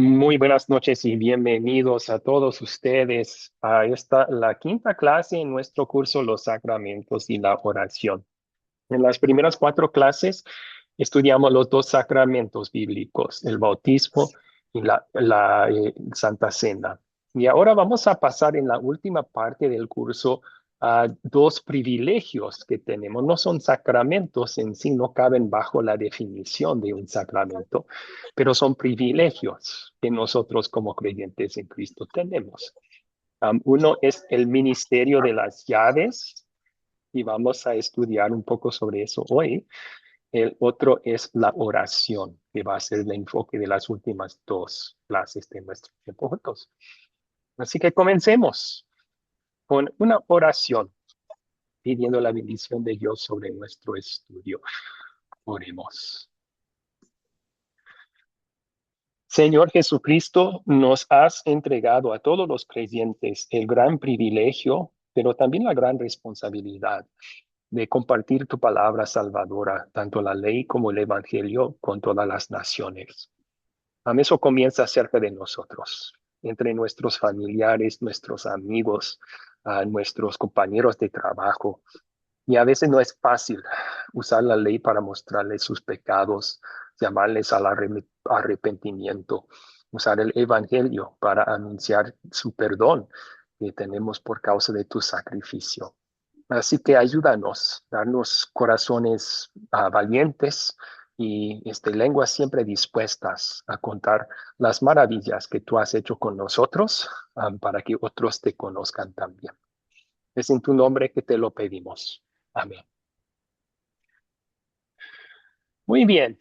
Muy buenas noches y bienvenidos a todos ustedes a la quinta clase en nuestro curso Los Sacramentos y la Oración. En las primeras cuatro clases estudiamos los dos sacramentos bíblicos, el bautismo y la Santa Cena. Y ahora vamos a pasar en la última parte del curso a dos privilegios que tenemos. No son sacramentos en sí, no caben bajo la definición de un sacramento, pero son privilegios que nosotros como creyentes en Cristo tenemos. Uno es el ministerio de las llaves, y vamos a estudiar un poco sobre eso hoy. El otro es la oración, que va a ser el enfoque de las últimas dos clases de nuestro tiempo juntos. Así que comencemos con una oración, pidiendo la bendición de Dios sobre nuestro estudio. Oremos. Señor Jesucristo, nos has entregado a todos los creyentes el gran privilegio, pero también la gran responsabilidad de compartir tu palabra salvadora, tanto la ley como el evangelio, con todas las naciones. Eso comienza cerca de nosotros, entre nuestros familiares, nuestros amigos, nuestros compañeros de trabajo. Y a veces no es fácil usar la ley para mostrarles sus pecados, llamarles al arrepentimiento, usar el evangelio para anunciar su perdón que tenemos por causa de tu sacrificio. Así que ayúdanos, darnos corazones valientes y lenguas siempre dispuestas a contar las maravillas que tú has hecho con nosotros, para que otros te conozcan también. Es en tu nombre que te lo pedimos. Amén. Muy bien.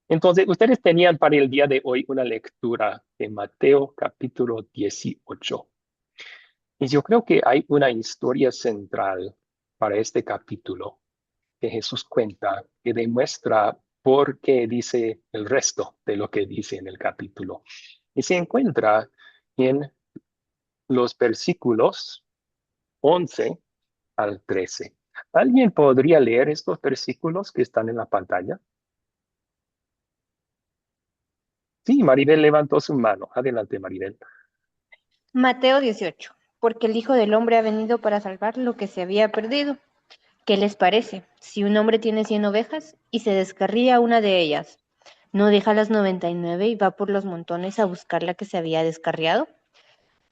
Entonces, ustedes tenían para el día de hoy una lectura de Mateo capítulo 18. Y yo creo que hay una historia central para este capítulo que Jesús cuenta, que demuestra por qué dice el resto de lo que dice en el capítulo. Y se encuentra en los versículos 11 al 13. ¿Alguien podría leer estos versículos que están en la pantalla? Sí, Maribel levantó su mano. Adelante, Maribel. Mateo 18. Porque el Hijo del Hombre ha venido para salvar lo que se había perdido. ¿Qué les parece? Si un hombre tiene 100 ovejas y se descarría una de ellas, ¿no deja las 99 y va por los montones a buscar la que se había descarriado?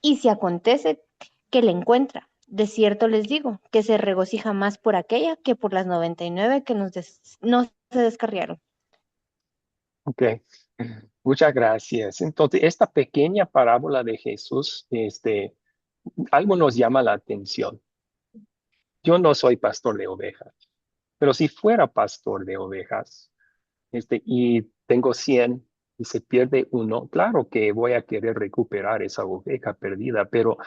Y si acontece que la encuentra, de cierto les digo que se regocija más por aquella que por las 99 que no se descarriaron. Ok, muchas gracias. Entonces, esta pequeña parábola de Jesús, algo nos llama la atención. Yo no soy pastor de ovejas, pero si fuera pastor de ovejas, y tengo 100 y se pierde uno, claro que voy a querer recuperar esa oveja perdida, pero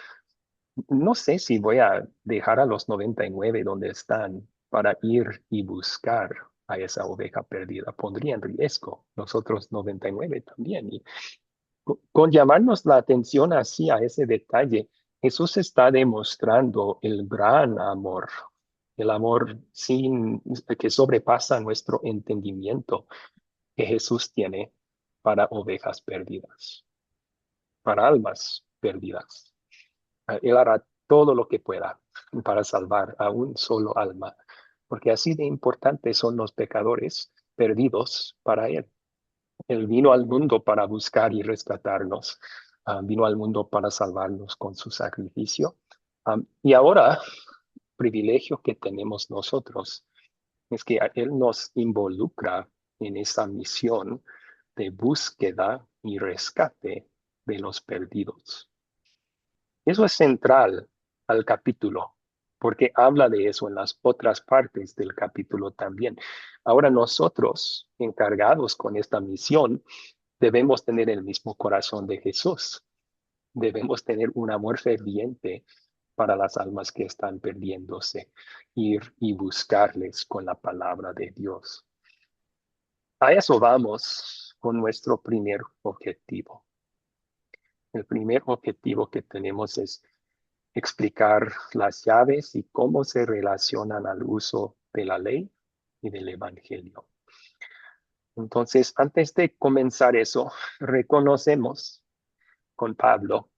no sé si voy a dejar a los 99 donde están para ir y buscar a esa oveja perdida. Pondría en riesgo los otros 99 también. Y con llamarnos la atención así a ese detalle, Jesús está demostrando el gran amor, el amor que sobrepasa nuestro entendimiento que Jesús tiene para ovejas perdidas, para almas perdidas. Él hará todo lo que pueda para salvar a un solo alma, porque así de importantes son los pecadores perdidos para Él. Él vino al mundo para buscar y rescatarnos. Vino al mundo para salvarnos con su sacrificio. Y ahora, privilegio que tenemos nosotros es que Él nos involucra en esa misión de búsqueda y rescate de los perdidos. Eso es central al capítulo, porque habla de eso en las otras partes del capítulo también. Ahora nosotros, encargados con esta misión, debemos tener el mismo corazón de Jesús. Debemos tener un amor ferviente para las almas que están perdiéndose, ir y buscarles con la palabra de Dios. A eso vamos con nuestro primer objetivo. El primer objetivo que tenemos es explicar las llaves y cómo se relacionan al uso de la ley y del evangelio. Entonces, antes de comenzar eso, reconocemos con Pablo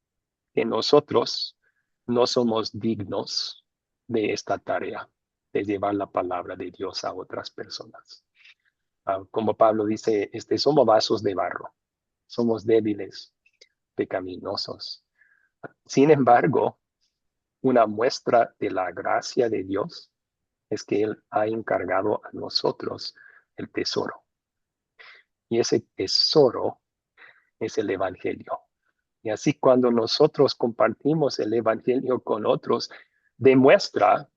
que nosotros no somos dignos de esta tarea, de llevar la palabra de Dios a otras personas. Como Pablo dice, somos vasos de barro, somos débiles, pecaminosos. Sin embargo, una muestra de la gracia de Dios es que Él ha encargado a nosotros el tesoro. Y ese tesoro es el Evangelio. Y así cuando nosotros compartimos el Evangelio con otros, demuestra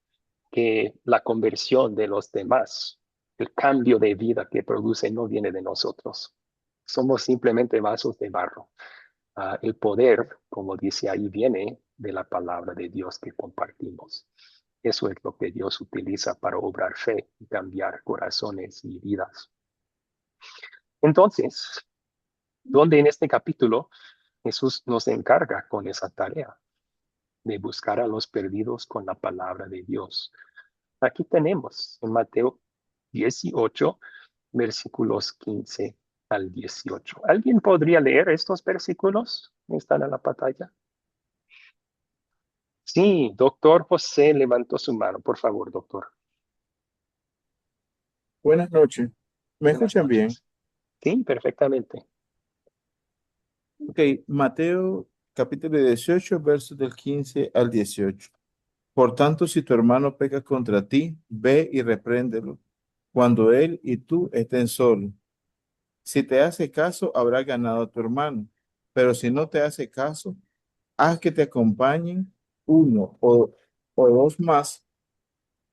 que la conversión de los demás, el cambio de vida que produce no viene de nosotros. Somos simplemente vasos de barro. El poder, como dice ahí, viene de la palabra de Dios que compartimos. Eso es lo que Dios utiliza para obrar fe y cambiar corazones y vidas. Entonces, ¿dónde en este capítulo Jesús nos encarga con esa tarea de buscar a los perdidos con la palabra de Dios? Aquí tenemos en Mateo 18, versículos 15 al 18. ¿Alguien podría leer estos versículos? ¿Están en la pantalla? Sí, doctor José levantó su mano. Por favor, doctor. Buenas noches. ¿Me Buenas escuchan bien? noches. Sí, perfectamente. Ok, Mateo capítulo 18, versos del 15 al 18. Por tanto, si tu hermano peca contra ti, ve y repréndelo, cuando él y tú estén solos. Si te hace caso, habrá ganado a tu hermano. Pero si no te hace caso, haz que te acompañen uno o dos más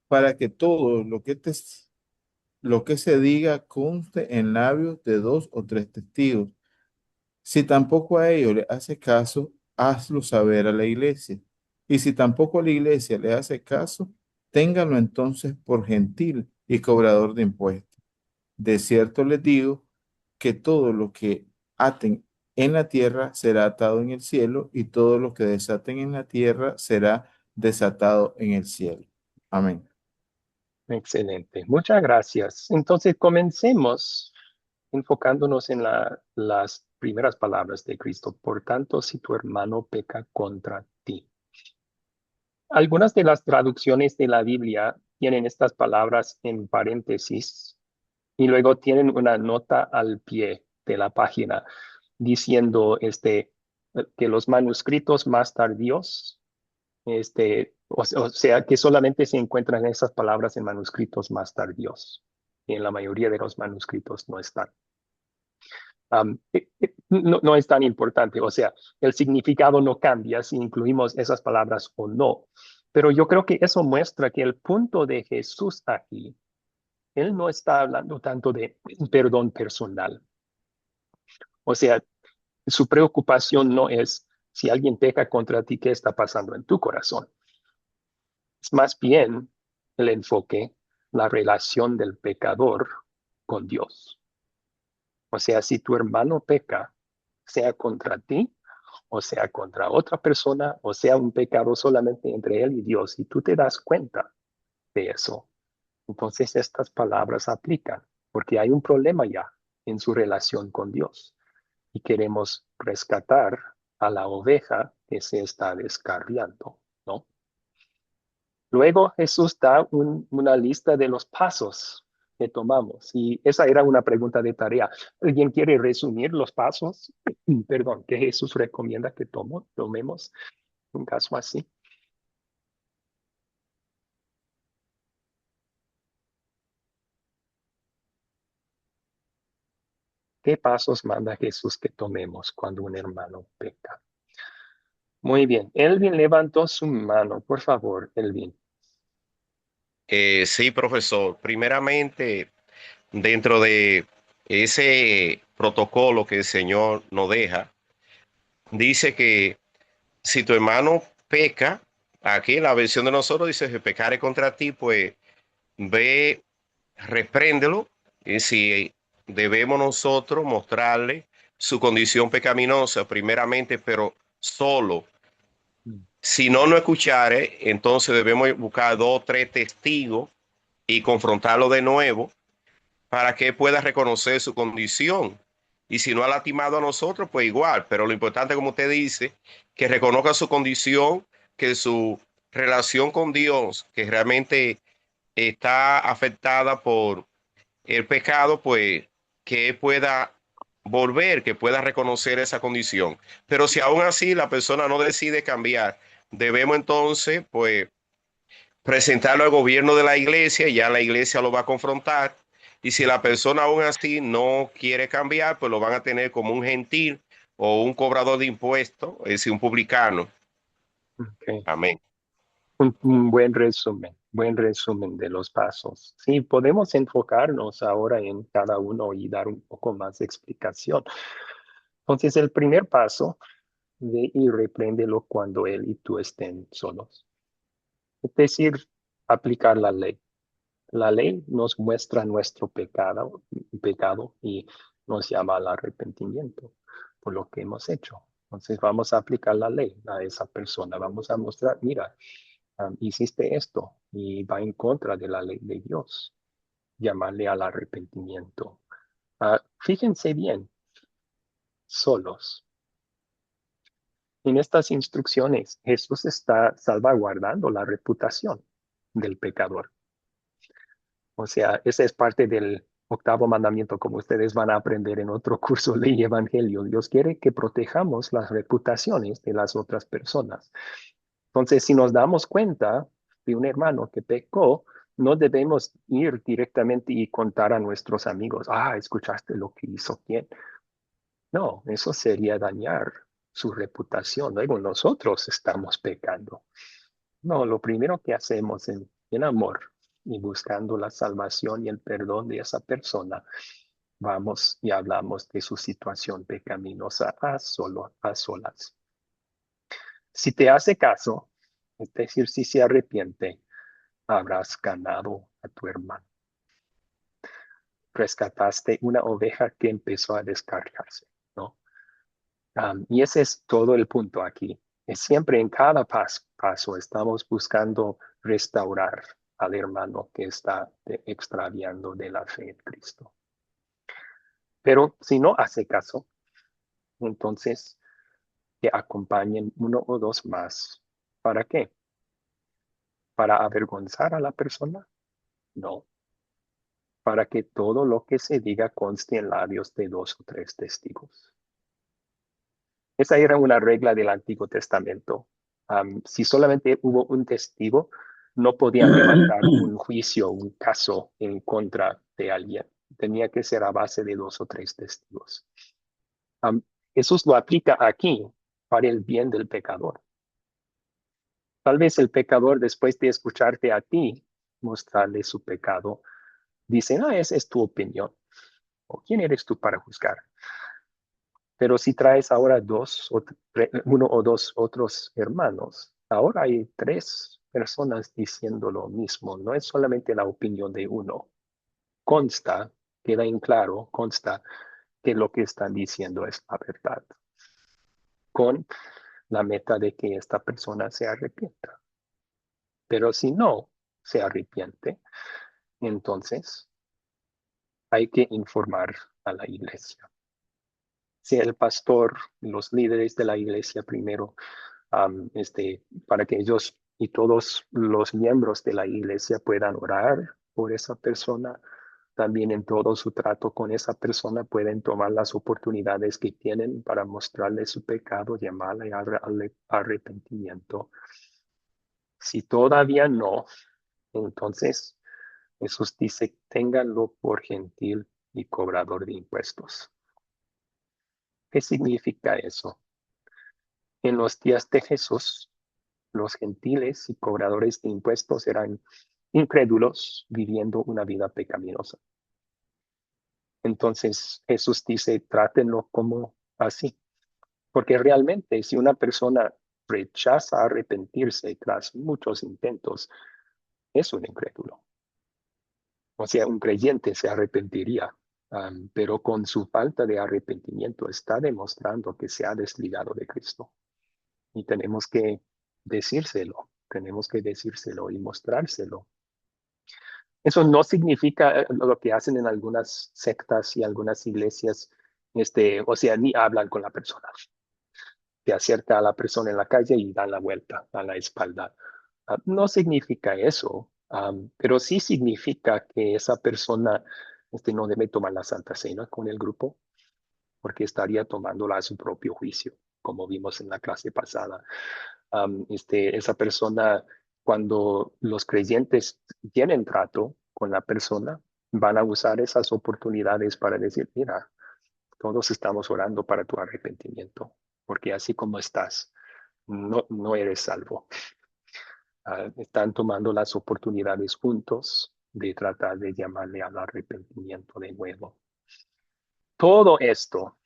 para que todo lo que se diga conste en labios de dos o tres testigos. Si tampoco a ellos le hace caso, hazlo saber a la iglesia. Y si tampoco a la iglesia le hace caso, ténganlo entonces por gentil y cobrador de impuestos. De cierto les digo que todo lo que aten en la tierra será atado en el cielo, y todo lo que desaten en la tierra será desatado en el cielo. Amén. Excelente. Muchas gracias. Entonces, comencemos enfocándonos en las primeras palabras de Cristo. Por tanto, si tu hermano peca contra ti. Algunas de las traducciones de la Biblia tienen estas palabras en paréntesis y luego tienen una nota al pie de la página diciendo que los manuscritos más tardíos, o sea, que solamente se encuentran esas palabras en manuscritos más tardíos. Y en la mayoría de los manuscritos no están. No es tan importante, o sea, el significado no cambia si incluimos esas palabras o no, pero yo creo que eso muestra que el punto de Jesús aquí, él no está hablando tanto de perdón personal, o sea, su preocupación no es si alguien peca contra ti, qué está pasando en tu corazón, es más bien el enfoque, la relación del pecador con Dios. O sea, si tu hermano peca, sea contra ti, o sea contra otra persona, o sea un pecado solamente entre él y Dios, y tú te das cuenta de eso, entonces estas palabras aplican, porque hay un problema ya en su relación con Dios y queremos rescatar a la oveja que se está descarriando, ¿no? Luego Jesús da una lista de los pasos que tomamos y esa era una pregunta de tarea. ¿Alguien quiere resumir los pasos? Perdón, que Jesús recomienda que tomemos un caso así. ¿Qué pasos manda Jesús que tomemos cuando un hermano peca? Muy bien. Elvin levantó su mano. Por favor, Elvin. Sí, profesor. Primeramente, dentro de ese protocolo que el Señor nos deja, dice que si tu hermano peca, aquí en la versión de nosotros dice que pecare contra ti, pues ve, repréndelo. Y si debemos nosotros mostrarle su condición pecaminosa, primeramente, pero solo. Si no nos escuchare, entonces debemos buscar dos o tres testigos y confrontarlo de nuevo para que pueda reconocer su condición. Y si no ha lastimado a nosotros, pues igual. Pero lo importante, como usted dice, que reconozca su condición, que su relación con Dios, que realmente está afectada por el pecado, pues que pueda volver, que pueda reconocer esa condición. Pero si aún así la persona no decide cambiar, debemos entonces, pues, presentarlo al gobierno de la iglesia, y ya la iglesia lo va a confrontar. Y si la persona aún así no quiere cambiar, pues lo van a tener como un gentil o un cobrador de impuestos, es decir, un publicano. Okay. Amén. Un buen resumen de los pasos. Sí, podemos enfocarnos ahora en cada uno y dar un poco más de explicación. Entonces, el primer paso de y repréndelo cuando él y tú estén solos. Es decir, aplicar la ley. La ley nos muestra nuestro pecado y nos llama al arrepentimiento por lo que hemos hecho. Entonces vamos a aplicar la ley a esa persona. Vamos a mostrar, mira, hiciste esto y va en contra de la ley de Dios. Llamarle al arrepentimiento. Fíjense bien, solos. En estas instrucciones, Jesús está salvaguardando la reputación del pecador. O sea, esa es parte del octavo mandamiento, como ustedes van a aprender en otro curso, Ley y Evangelio. Dios quiere que protejamos las reputaciones de las otras personas. Entonces, si nos damos cuenta de un hermano que pecó, no debemos ir directamente y contar a nuestros amigos, ¿escuchaste lo que hizo quién? No, eso sería dañar su reputación. Luego nosotros estamos pecando. No, lo primero que hacemos en amor y buscando la salvación y el perdón de esa persona, vamos y hablamos de su situación pecaminosa a solas. Si te hace caso, es decir, si se arrepiente, habrás ganado a tu hermano. Rescataste una oveja que empezó a descargarse, ¿no? Y ese es todo el punto aquí. Es siempre en cada paso estamos buscando restaurar al hermano que está extraviando de la fe en Cristo. Pero si no hace caso, entonces que acompañen uno o dos más. ¿Para qué? ¿Para avergonzar a la persona? No. Para que todo lo que se diga conste en labios de 2 o 3 testigos. Esa era una regla del Antiguo Testamento. Si solamente hubo un testigo, no podían levantar un juicio, un caso en contra de alguien. Tenía que ser a base de 2 o 3 testigos. Jesús lo aplica aquí para el bien del pecador. Tal vez el pecador, después de escucharte a ti mostrarle su pecado, dice, esa es tu opinión. ¿O quién eres tú para juzgar? Pero si traes ahora uno o dos otros hermanos, ahora hay 3 personas diciendo lo mismo. No es solamente la opinión de uno. Queda en claro, consta que lo que están diciendo es la verdad. Con la meta de que esta persona se arrepienta. Pero si no se arrepiente, entonces hay que informar a la iglesia. Si el pastor, los líderes de la iglesia primero, para que ellos y todos los miembros de la iglesia puedan orar por esa persona, también en todo su trato con esa persona pueden tomar las oportunidades que tienen para mostrarle su pecado, llamarle al arrepentimiento. Si todavía no, entonces Jesús dice, ténganlo por gentil y cobrador de impuestos. ¿Qué significa eso? En los días de Jesús, los gentiles y cobradores de impuestos eran incrédulos viviendo una vida pecaminosa. Entonces Jesús dice, trátenlo como así. Porque realmente si una persona rechaza arrepentirse tras muchos intentos, es un incrédulo. O sea, un creyente se arrepentiría, pero con su falta de arrepentimiento está demostrando que se ha desligado de Cristo. Y tenemos que decírselo y mostrárselo. Eso no significa lo que hacen en algunas sectas y algunas iglesias, o sea, ni hablan con la persona. Se acerca a la persona en la calle y dan la vuelta a la espalda. No significa eso, pero sí significa que esa persona no debe tomar la Santa Cena con el grupo, porque estaría tomándola a su propio juicio, como vimos en la clase pasada. Esa persona, cuando los creyentes tienen trato con la persona, van a usar esas oportunidades para decir, mira, todos estamos orando para tu arrepentimiento, porque así como estás, no eres salvo. Están tomando las oportunidades juntos de tratar de llamarle al arrepentimiento de nuevo. Todo esto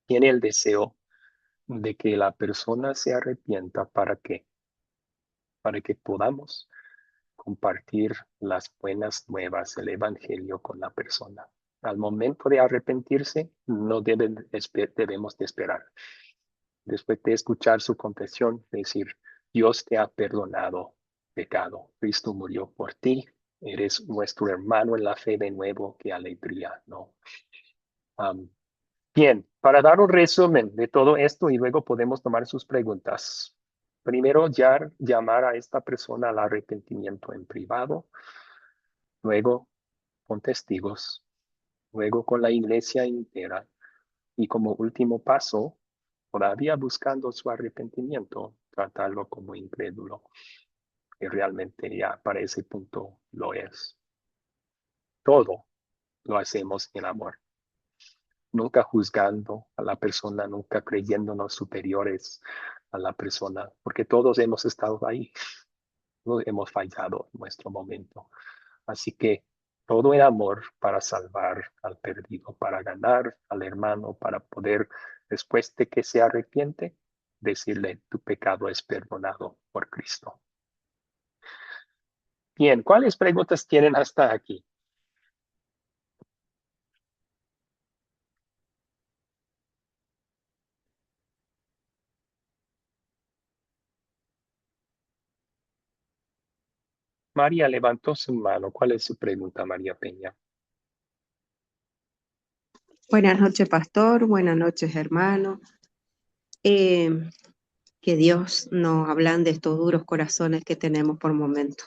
tiene el deseo de que la persona se arrepienta. ¿Para qué? Para que podamos compartir las buenas nuevas, el evangelio con la persona. Al momento de arrepentirse, no debemos de esperar. Después de escuchar su confesión, decir, Dios te ha perdonado pecado. Cristo murió por ti. Eres nuestro hermano en la fe de nuevo. Qué alegría, ¿no? Um, Bien, para dar un resumen de todo esto y luego podemos tomar sus preguntas. Primero, ya llamar a esta persona al arrepentimiento en privado, luego con testigos, luego con la iglesia entera y como último paso, todavía buscando su arrepentimiento, tratarlo como incrédulo, que realmente ya para ese punto lo es. Todo lo hacemos en amor, nunca juzgando a la persona, nunca creyéndonos superiores a la persona, porque todos hemos estado ahí, todos hemos fallado en nuestro momento. Así que todo en amor para salvar al perdido, para ganar al hermano, para poder, después de que se arrepiente, decirle, tu pecado es perdonado por Cristo. Bien, ¿cuáles preguntas tienen hasta aquí? María levantó su mano. ¿Cuál es su pregunta, María Peña? Buenas noches, pastor. Buenas noches, hermano. Que Dios nos ablande estos duros corazones que tenemos por momento.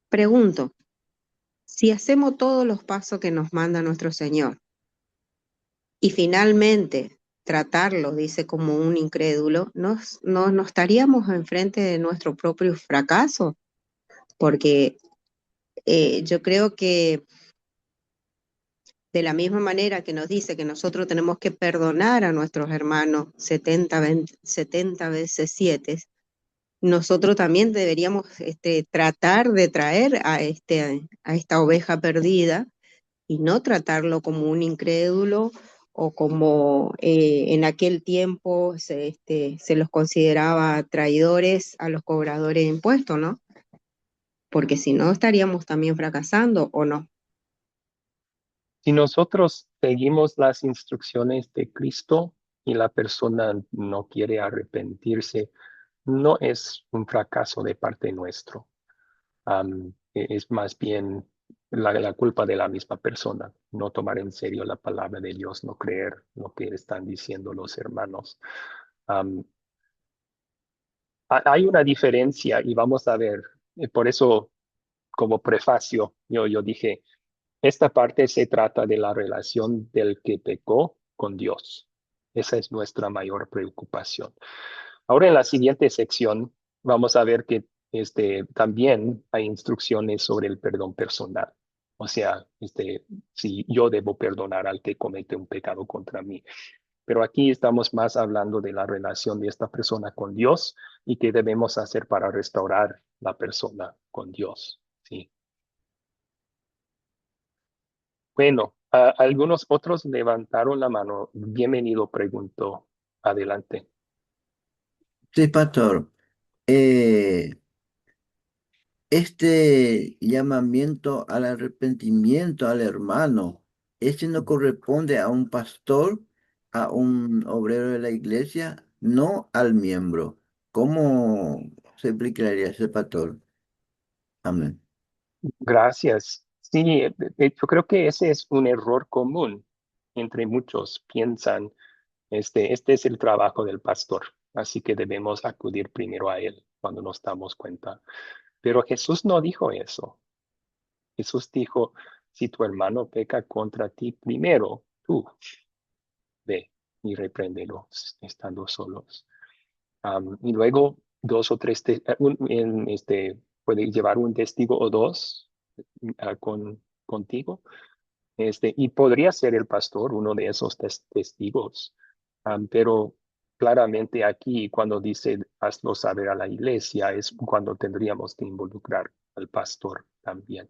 Pregunto, si hacemos todos los pasos que nos manda nuestro Señor y finalmente tratarlo, dice, como un incrédulo, ¿no estaríamos enfrente de nuestro propio fracaso? Porque yo creo que de la misma manera que nos dice que nosotros tenemos que perdonar a nuestros hermanos 70 veces 7, nosotros también deberíamos tratar de traer a esta oveja perdida y no tratarlo como un incrédulo o como en aquel tiempo se los consideraba traidores a los cobradores de impuestos, ¿no? Porque si no estaríamos también fracasando, ¿o no? Si nosotros seguimos las instrucciones de Cristo y la persona no quiere arrepentirse, no es un fracaso de parte nuestro. Es más bien la culpa de la misma persona, no tomar en serio la palabra de Dios, no creer lo que están diciendo los hermanos. Um, Hay una diferencia y vamos a ver, por eso como prefacio, yo dije, esta parte se trata de la relación del que pecó con Dios. Esa es nuestra mayor preocupación. Ahora en la siguiente sección vamos a ver que también hay instrucciones sobre el perdón personal. O sea, si yo debo perdonar al que comete un pecado contra mí. Pero aquí estamos más hablando de la relación de esta persona con Dios y qué debemos hacer para restaurar la persona con Dios. ¿Sí? Bueno, algunos otros levantaron la mano. Bienvenido, preguntó. Adelante. Sí, pastor. Eh, este llamamiento al arrepentimiento al hermano, ¿este no corresponde a un pastor, a un obrero de la iglesia, no al miembro? ¿Cómo se explicaría ese pastor? Amén. Gracias. Sí, yo creo que ese es un error común entre muchos. Piensan, este es el trabajo del pastor, así que debemos acudir primero a él cuando nos damos cuenta. Pero Jesús no dijo eso. Jesús dijo, si tu hermano peca contra ti, primero tú ve y repréndelo estando solos. Y luego dos o tres, puede llevar un testigo o dos contigo. Y podría ser el pastor uno de esos testigos. Pero claramente aquí, cuando dice hazlo saber a la iglesia, es cuando tendríamos que involucrar al pastor también.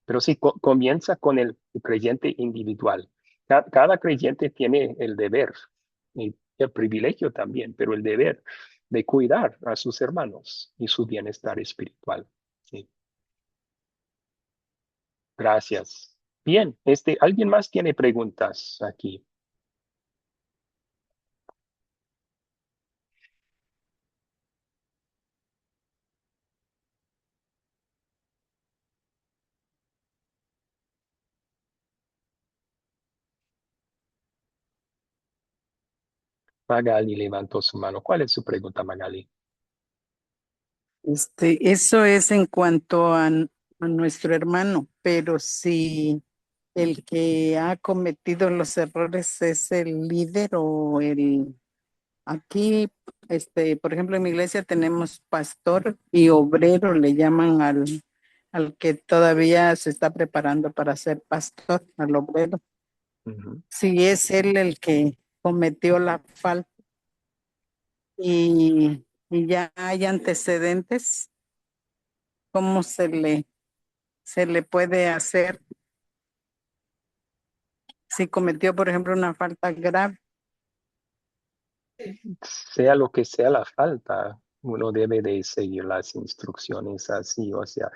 Pero sí, comienza con el creyente individual. Cada creyente tiene el deber y el privilegio también, pero el deber de cuidar a sus hermanos y su bienestar espiritual. Sí, gracias. Bien, ¿alguien más tiene preguntas aquí? Magali levantó su mano. ¿Cuál es su pregunta, Magali? Eso es en cuanto a nuestro hermano, pero si el que ha cometido los errores es el líder o aquí, por ejemplo, en mi iglesia tenemos pastor y obrero, le llaman al que todavía se está preparando para ser pastor, al obrero. Ujú. Si es él el que cometió la falta y ya hay antecedentes, ¿cómo se le puede hacer si cometió, por ejemplo, una falta grave? Sea lo que sea la falta, uno debe de seguir las instrucciones así, o sea,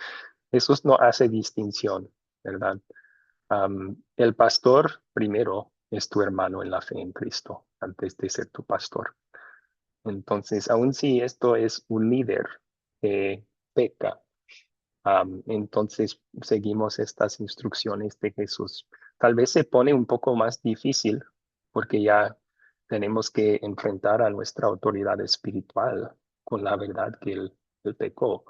Jesús no hace distinción, ¿verdad? El pastor primero es tu hermano en la fe en Cristo, antes de ser tu pastor. Entonces, aun si esto es un líder que peca, entonces seguimos estas instrucciones de Jesús. Tal vez se pone un poco más difícil porque ya tenemos que enfrentar a nuestra autoridad espiritual con la verdad que él pecó.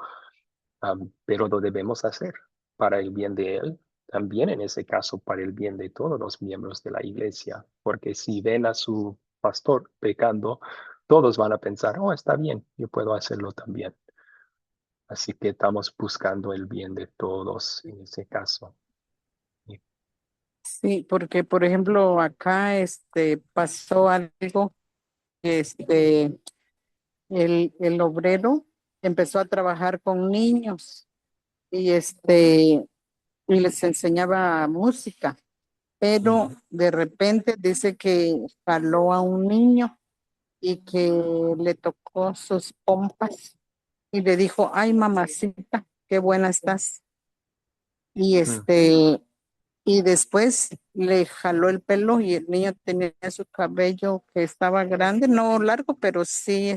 Pero lo debemos hacer para el bien de él, también en ese caso para el bien de todos los miembros de la iglesia, porque si ven a su pastor pecando, todos van a pensar, oh, está bien, yo puedo hacerlo también. Así que estamos buscando el bien de todos en ese caso. Sí, porque, por ejemplo, acá pasó algo, este, el obrero empezó a trabajar con niños y y les enseñaba música, pero de repente dice que jaló a un niño y que le tocó sus pompas y le dijo, ay, mamacita, qué buena estás. Y Mm, y después le jaló el pelo y el niño tenía su cabello que estaba grande, no largo, pero sí,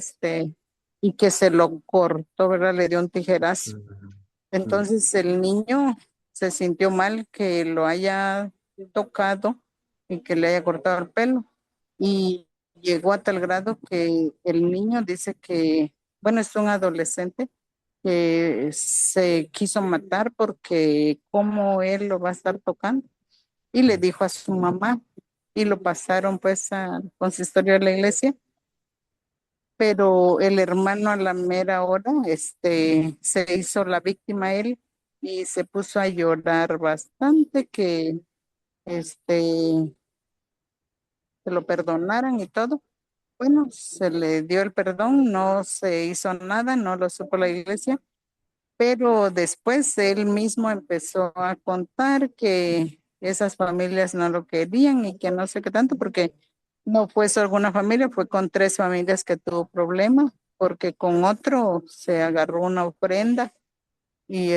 y que se lo cortó, ¿verdad? Le dio un tijerazo. mm, mm, Entonces el niño se sintió mal que lo haya tocado y que le haya cortado el pelo. Y llegó a tal grado que el niño dice que, bueno, es un adolescente que se quiso matar porque cómo él lo va a estar tocando. Y le mm. dijo a su mamá y lo pasaron pues al consistorio de la iglesia, pero el hermano a la mera hora, se hizo la víctima él y se puso a llorar bastante que, se lo perdonaran y todo. Bueno, se le dio el perdón, no se hizo nada, no lo supo la iglesia, pero después él mismo empezó a contar que esas familias no lo querían y que no sé qué tanto, porque no fue solo alguna familia, fue con tres familias que tuvo problemas, porque con otro se agarró una ofrenda y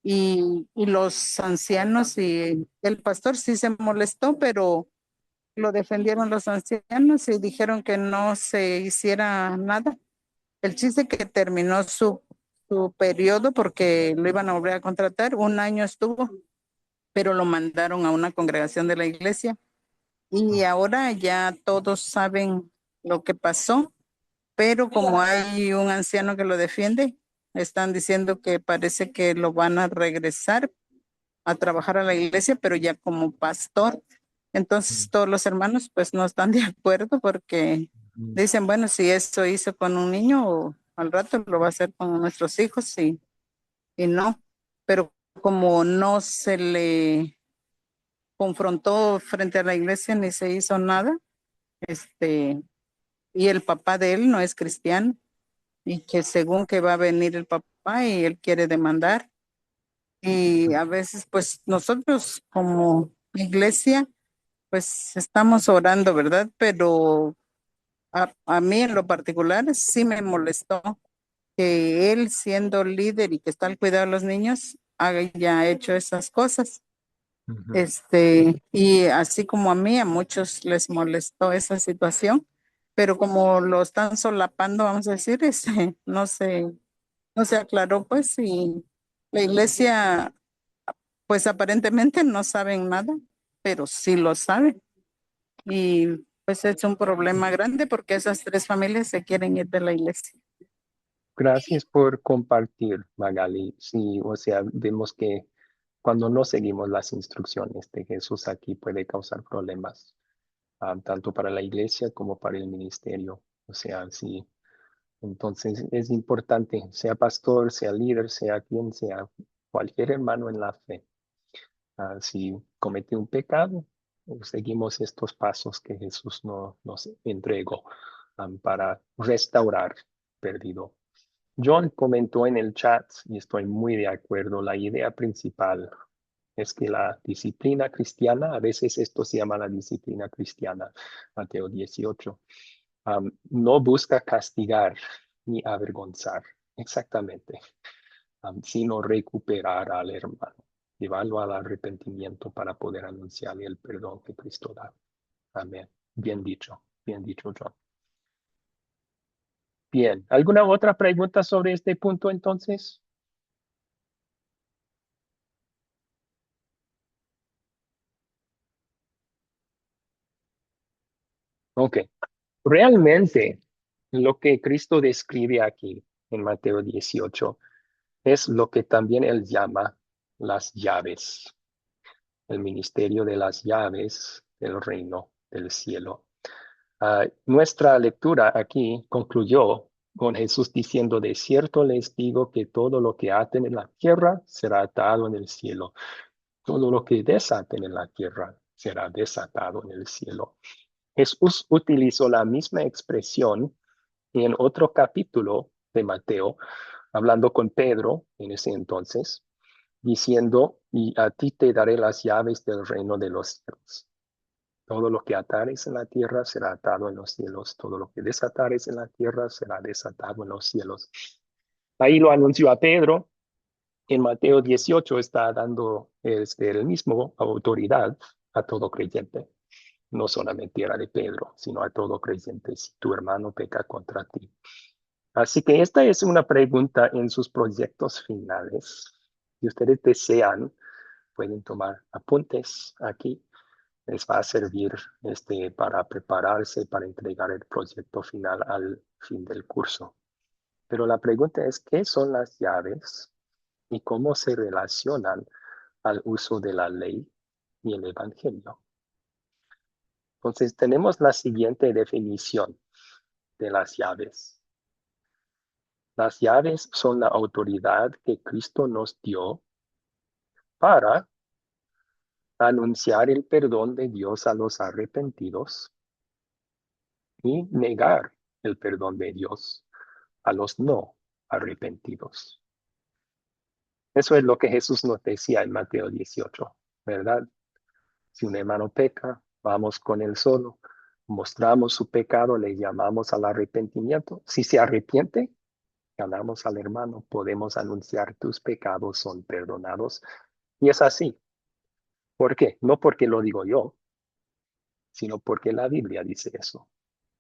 y los ancianos y el pastor sí se molestó, pero lo defendieron los ancianos y dijeron que no se hiciera nada. El chiste que terminó su periodo porque lo iban a volver a contratar. Un año estuvo, pero lo mandaron a una congregación de la iglesia y ahora ya todos saben lo que pasó, pero como hay un anciano que lo defiende, están diciendo que parece que lo van a regresar a trabajar a la iglesia, pero ya como pastor. Entonces todos los hermanos pues no están de acuerdo porque dicen, bueno, si eso hizo con un niño, al rato lo va a hacer con nuestros hijos y no. Pero como no se le confrontó frente a la iglesia ni se hizo nada, y el papá de él no es cristiano, y que según que va a venir el papá y él quiere demandar. Y a veces, pues nosotros como iglesia, pues estamos orando, ¿verdad? Pero a mí en lo particular sí me molestó que él siendo líder y que está al cuidado de los niños, haya hecho esas cosas. Y así como a mí, a muchos les molestó esa situación, pero como lo están solapando, vamos a decir, no se aclaró, pues, y la iglesia, pues aparentemente no saben nada, pero sí lo saben. Y pues es un problema grande porque esas tres familias se quieren ir de la iglesia. Gracias por compartir, Magali. Sí, o sea, vemos que cuando no seguimos las instrucciones de Jesús aquí puede causar problemas, tanto para la iglesia como para el ministerio. O sea, sí. Entonces es importante, sea pastor, sea líder, sea quien sea, cualquier hermano en la fe. Si comete un pecado, seguimos estos pasos que Jesús nos entregó para restaurar perdido. John comentó en el chat, y estoy muy de acuerdo, la idea principal es que la disciplina cristiana, a veces esto se llama la disciplina cristiana, Mateo 18, no busca castigar ni avergonzar, exactamente, sino recuperar al hermano, llevarlo al arrepentimiento para poder anunciarle el perdón que Cristo da. Amén. Bien dicho, John. Bien, ¿alguna otra pregunta sobre este punto entonces? Ok. Realmente, lo que Cristo describe aquí en Mateo 18 es lo que también él llama las llaves, el ministerio de las llaves del reino del cielo. Nuestra lectura aquí concluyó con Jesús diciendo, de cierto les digo que todo lo que aten en la tierra será atado en el cielo. Todo lo que desaten en la tierra será desatado en el cielo. Jesús utilizó la misma expresión en otro capítulo de Mateo, hablando con Pedro en ese entonces, diciendo, y a ti te daré las llaves del reino de los cielos. Todo lo que atares en la tierra será atado en los cielos. Todo lo que desatares en la tierra será desatado en los cielos. Ahí lo anunció a Pedro. En Mateo 18 está dando el mismo autoridad a todo creyente. No solamente era de Pedro, sino a todo creyente. Si tu hermano peca contra ti. Así que esta es una pregunta en sus proyectos finales. Si ustedes desean, pueden tomar apuntes aquí. Les va a servir para prepararse, para entregar el proyecto final al fin del curso. Pero la pregunta es, ¿qué son las llaves y cómo se relacionan al uso de la ley y el evangelio? Entonces, tenemos la siguiente definición de las llaves. Las llaves son la autoridad que Cristo nos dio para anunciar el perdón de Dios a los arrepentidos y negar el perdón de Dios a los no arrepentidos. Eso es lo que Jesús nos decía en Mateo 18, ¿verdad? Si un hermano peca, vamos con él solo, mostramos su pecado, le llamamos al arrepentimiento. Si se arrepiente, ganamos al hermano, podemos anunciar tus pecados son perdonados. Y es así. ¿Por qué? No porque lo digo yo, sino porque la Biblia dice eso.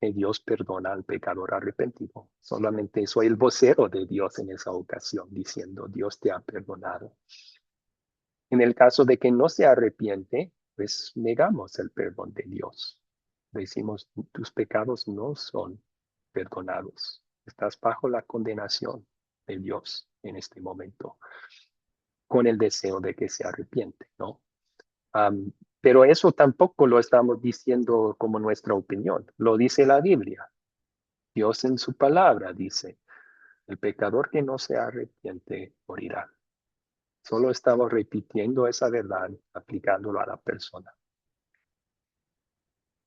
que Dios perdona al pecador arrepentido. Solamente soy el vocero de Dios en esa ocasión, diciendo, Dios te ha perdonado. En el caso de que no se arrepiente, pues negamos el perdón de Dios. Decimos, tus pecados no son perdonados. Estás bajo la condenación de Dios en este momento, con el deseo de que se arrepiente, ¿no? Pero eso tampoco lo estamos diciendo como nuestra opinión. Lo dice la Biblia. Dios en su palabra dice, el pecador que no se arrepiente morirá. Solo estamos repitiendo esa verdad, aplicándolo a la persona.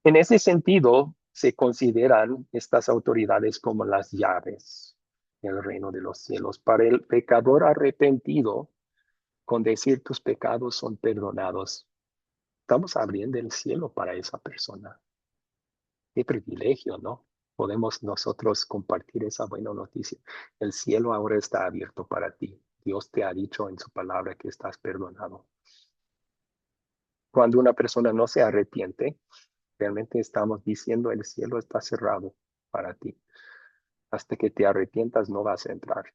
En ese sentido, se consideran estas autoridades como las llaves del reino de los cielos. Para el pecador arrepentido, con decir tus pecados son perdonados, estamos abriendo el cielo para esa persona. Qué privilegio, ¿no? Podemos nosotros compartir esa buena noticia. El cielo ahora está abierto para ti. Dios te ha dicho en su palabra que estás perdonado. Cuando una persona no se arrepiente, realmente estamos diciendo el cielo está cerrado para ti. Hasta que te arrepientas no vas a entrar.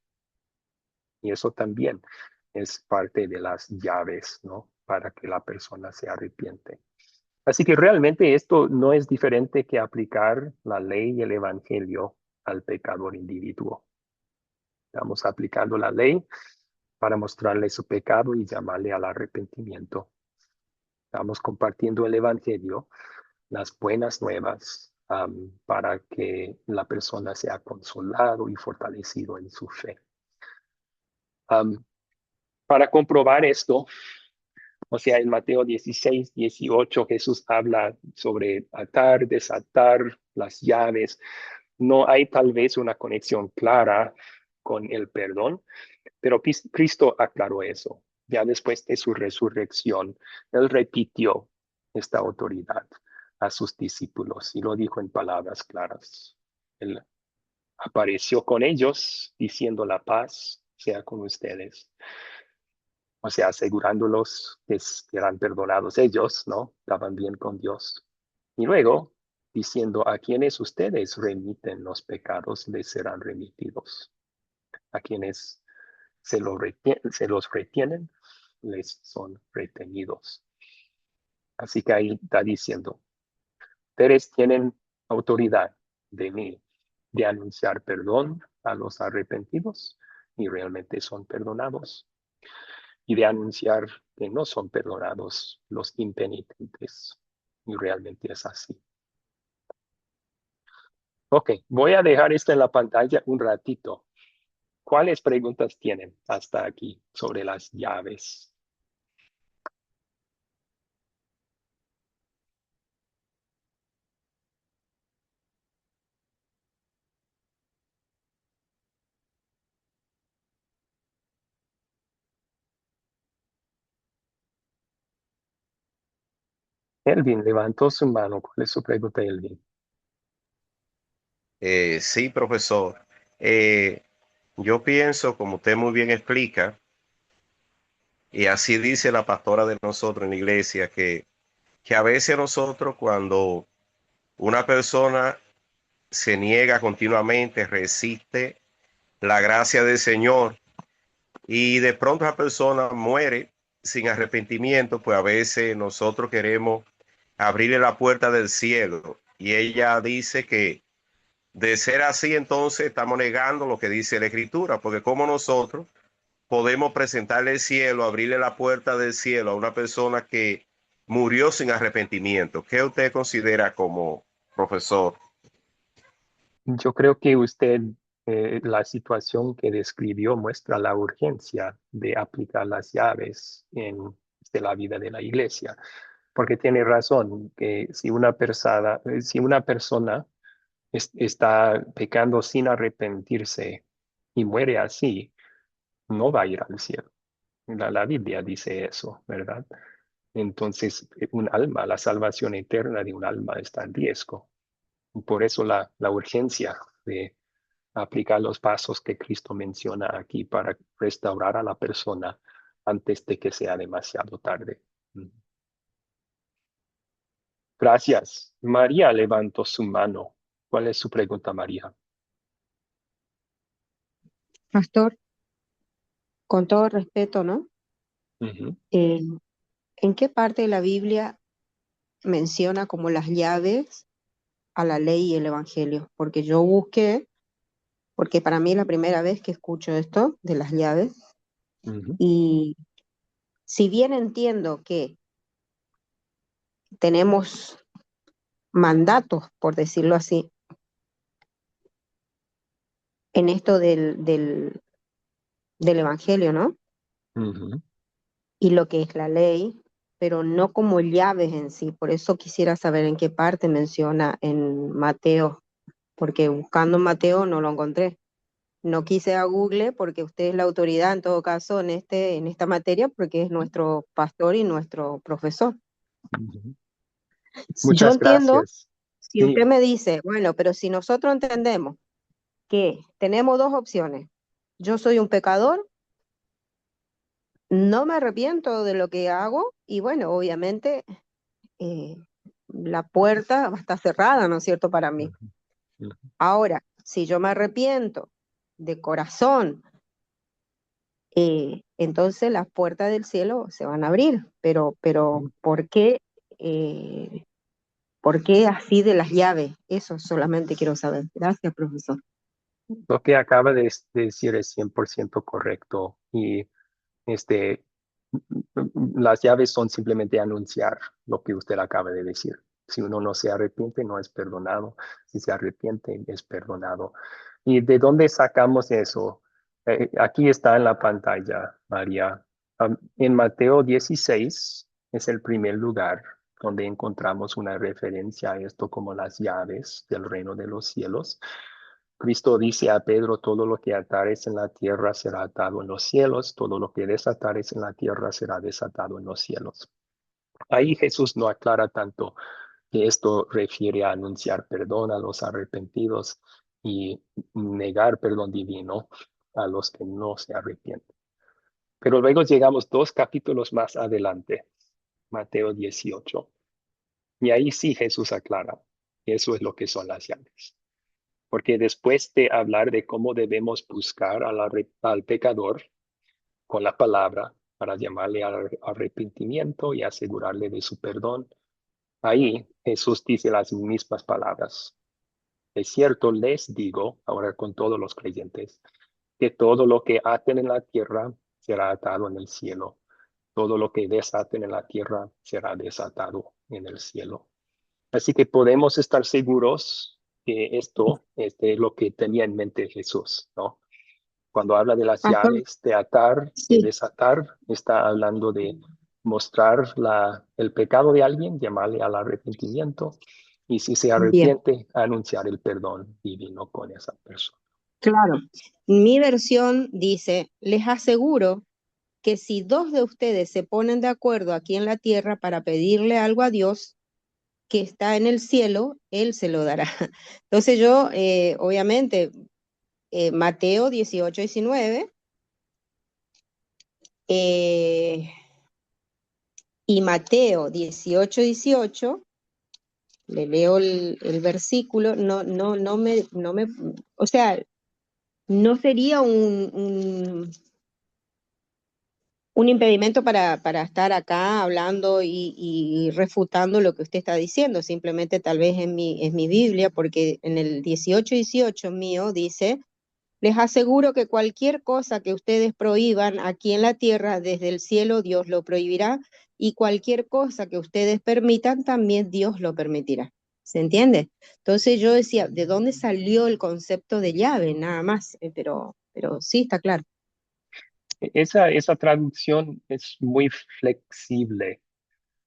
Y eso también es parte de las llaves, ¿no? Para que la persona se arrepiente. Así que realmente esto no es diferente que aplicar la ley y el evangelio al pecador individuo. Estamos aplicando la ley para mostrarle su pecado y llamarle al arrepentimiento. Estamos compartiendo el evangelio, las buenas nuevas, para que la persona sea consolado y fortalecido en su fe. Para comprobar esto, o sea, en Mateo 16, 18, Jesús habla sobre atar, desatar las llaves. No hay tal vez una conexión clara con el perdón, pero Cristo aclaró eso. Ya después de su resurrección, Él repitió esta autoridad a sus discípulos y lo dijo en palabras claras. Él apareció con ellos diciendo la paz sea con ustedes. O sea, asegurándolos que eran perdonados ellos, ¿no? Estaban bien con Dios. Y luego, diciendo, a quienes ustedes remiten los pecados, les serán remitidos. A quienes se los retienen, les son retenidos. Así que ahí está diciendo, ustedes tienen autoridad de mí de anunciar perdón a los arrepentidos y realmente son perdonados, y de anunciar que no son perdonados los impenitentes, y realmente es así. Ok, voy a dejar esto en la pantalla un ratito. ¿Cuáles preguntas tienen hasta aquí sobre las llaves? Elvin levantó su mano. ¿Cuál es su pregunta, Elvin? Sí, profesor. Yo pienso, como usted muy bien explica, y así dice la pastora de nosotros en la iglesia, que a veces nosotros cuando una persona se niega continuamente, resiste la gracia del Señor y de pronto esa persona muere sin arrepentimiento, pues a veces nosotros queremos abrirle la puerta del cielo y ella dice que de ser así entonces estamos negando lo que dice la Escritura, porque como nosotros podemos presentarle el cielo, abrirle la puerta del cielo a una persona que murió sin arrepentimiento. ¿Qué usted considera como profesor? Yo creo que usted, la situación que describió muestra la urgencia de aplicar las llaves en la vida de la iglesia, porque tiene razón que si una persona está pecando sin arrepentirse y muere así, no va a ir al cielo. La Biblia dice eso, ¿verdad? Entonces, un alma, la salvación eterna de un alma está en riesgo. Y por eso la urgencia de aplicar los pasos que Cristo menciona aquí para restaurar a la persona antes de que sea demasiado tarde. Gracias. María levantó su mano. ¿Cuál es su pregunta, María? Pastor, con todo respeto, ¿no? Ujú, Eh, ¿En qué parte de la Biblia menciona como las llaves a la ley y el evangelio? Porque yo busqué, porque para mí es la primera vez que escucho esto de las llaves, ujú, y si bien entiendo que tenemos mandatos, por decirlo así, en esto del evangelio, ¿no? ujú, Y lo que es la ley, pero no como llaves en sí. Por eso quisiera saber en qué parte menciona en Mateo, porque buscando Mateo no lo encontré. No quise a Google porque usted es la autoridad en todo caso en esta materia, porque es nuestro pastor y nuestro profesor. ujú. Yo Muchas entiendo, gracias. si Sí, usted me dice, bueno, pero si nosotros entendemos que tenemos dos opciones, yo soy un pecador, no me arrepiento de lo que hago y bueno, obviamente eh, la puerta va a estar cerrada, ¿no es cierto?, para mí. ujú, ujú, Ahora, si yo me arrepiento de corazón, entonces las puertas del cielo se van a abrir, pero ujú. eh, ¿por qué así de las llaves? Eso solamente quiero saber. Gracias, profesor. Lo que acaba de decir es 100% correcto. Y este, las llaves son simplemente anunciar lo que usted acaba de decir. Si uno no se arrepiente, no es perdonado. Si se arrepiente, es perdonado. ¿Y de dónde sacamos eso? Aquí está en la pantalla, María. En Mateo 16 es el primer lugar donde encontramos una referencia a esto como las llaves del reino de los cielos. Cristo dice a Pedro, todo lo que atares en la tierra será atado en los cielos, todo lo que desatares en la tierra será desatado en los cielos. Ahí Jesús no aclara tanto que esto refiere a anunciar perdón a los arrepentidos y negar perdón divino a los que no se arrepienten. Pero luego llegamos 2 capítulos más adelante, Mateo 18, y ahí sí Jesús aclara que eso es lo que son las llaves. Porque después de hablar de cómo debemos buscar al pecador con la palabra para llamarle al arrepentimiento y asegurarle de su perdón, ahí Jesús dice las mismas palabras. Es cierto, les digo, ahora con todos los creyentes, que todo lo que aten en la tierra será atado en el cielo. Todo lo que desaten en la tierra será desatado en el cielo. Así que podemos estar seguros que esto es de lo que tenía en mente Jesús, ¿no? Cuando habla de las Pastor, llaves de atar y sí, desatar, está hablando de mostrar el pecado de alguien, llamarle al arrepentimiento, y si se bien, arrepiente, anunciar el perdón divino con esa persona. claro. Mi versión dice, les aseguro que si dos de ustedes se ponen de acuerdo aquí en la tierra para pedirle algo a Dios que está en el cielo, Él se lo dará. Entonces yo, obviamente, Mateo 18-19 y Mateo 18-18, le leo el versículo, o sea, no sería un impedimento para estar acá hablando y refutando lo que usted está diciendo, simplemente tal vez es mi Biblia, porque en el 18-18 mío dice, les aseguro que cualquier cosa que ustedes prohíban aquí en la tierra, desde el cielo Dios lo prohibirá, y cualquier cosa que ustedes permitan, también Dios lo permitirá. ¿Se entiende? Entonces yo decía, ¿de dónde salió el concepto de llave? Nada más, pero sí, está claro. Esa traducción es muy flexible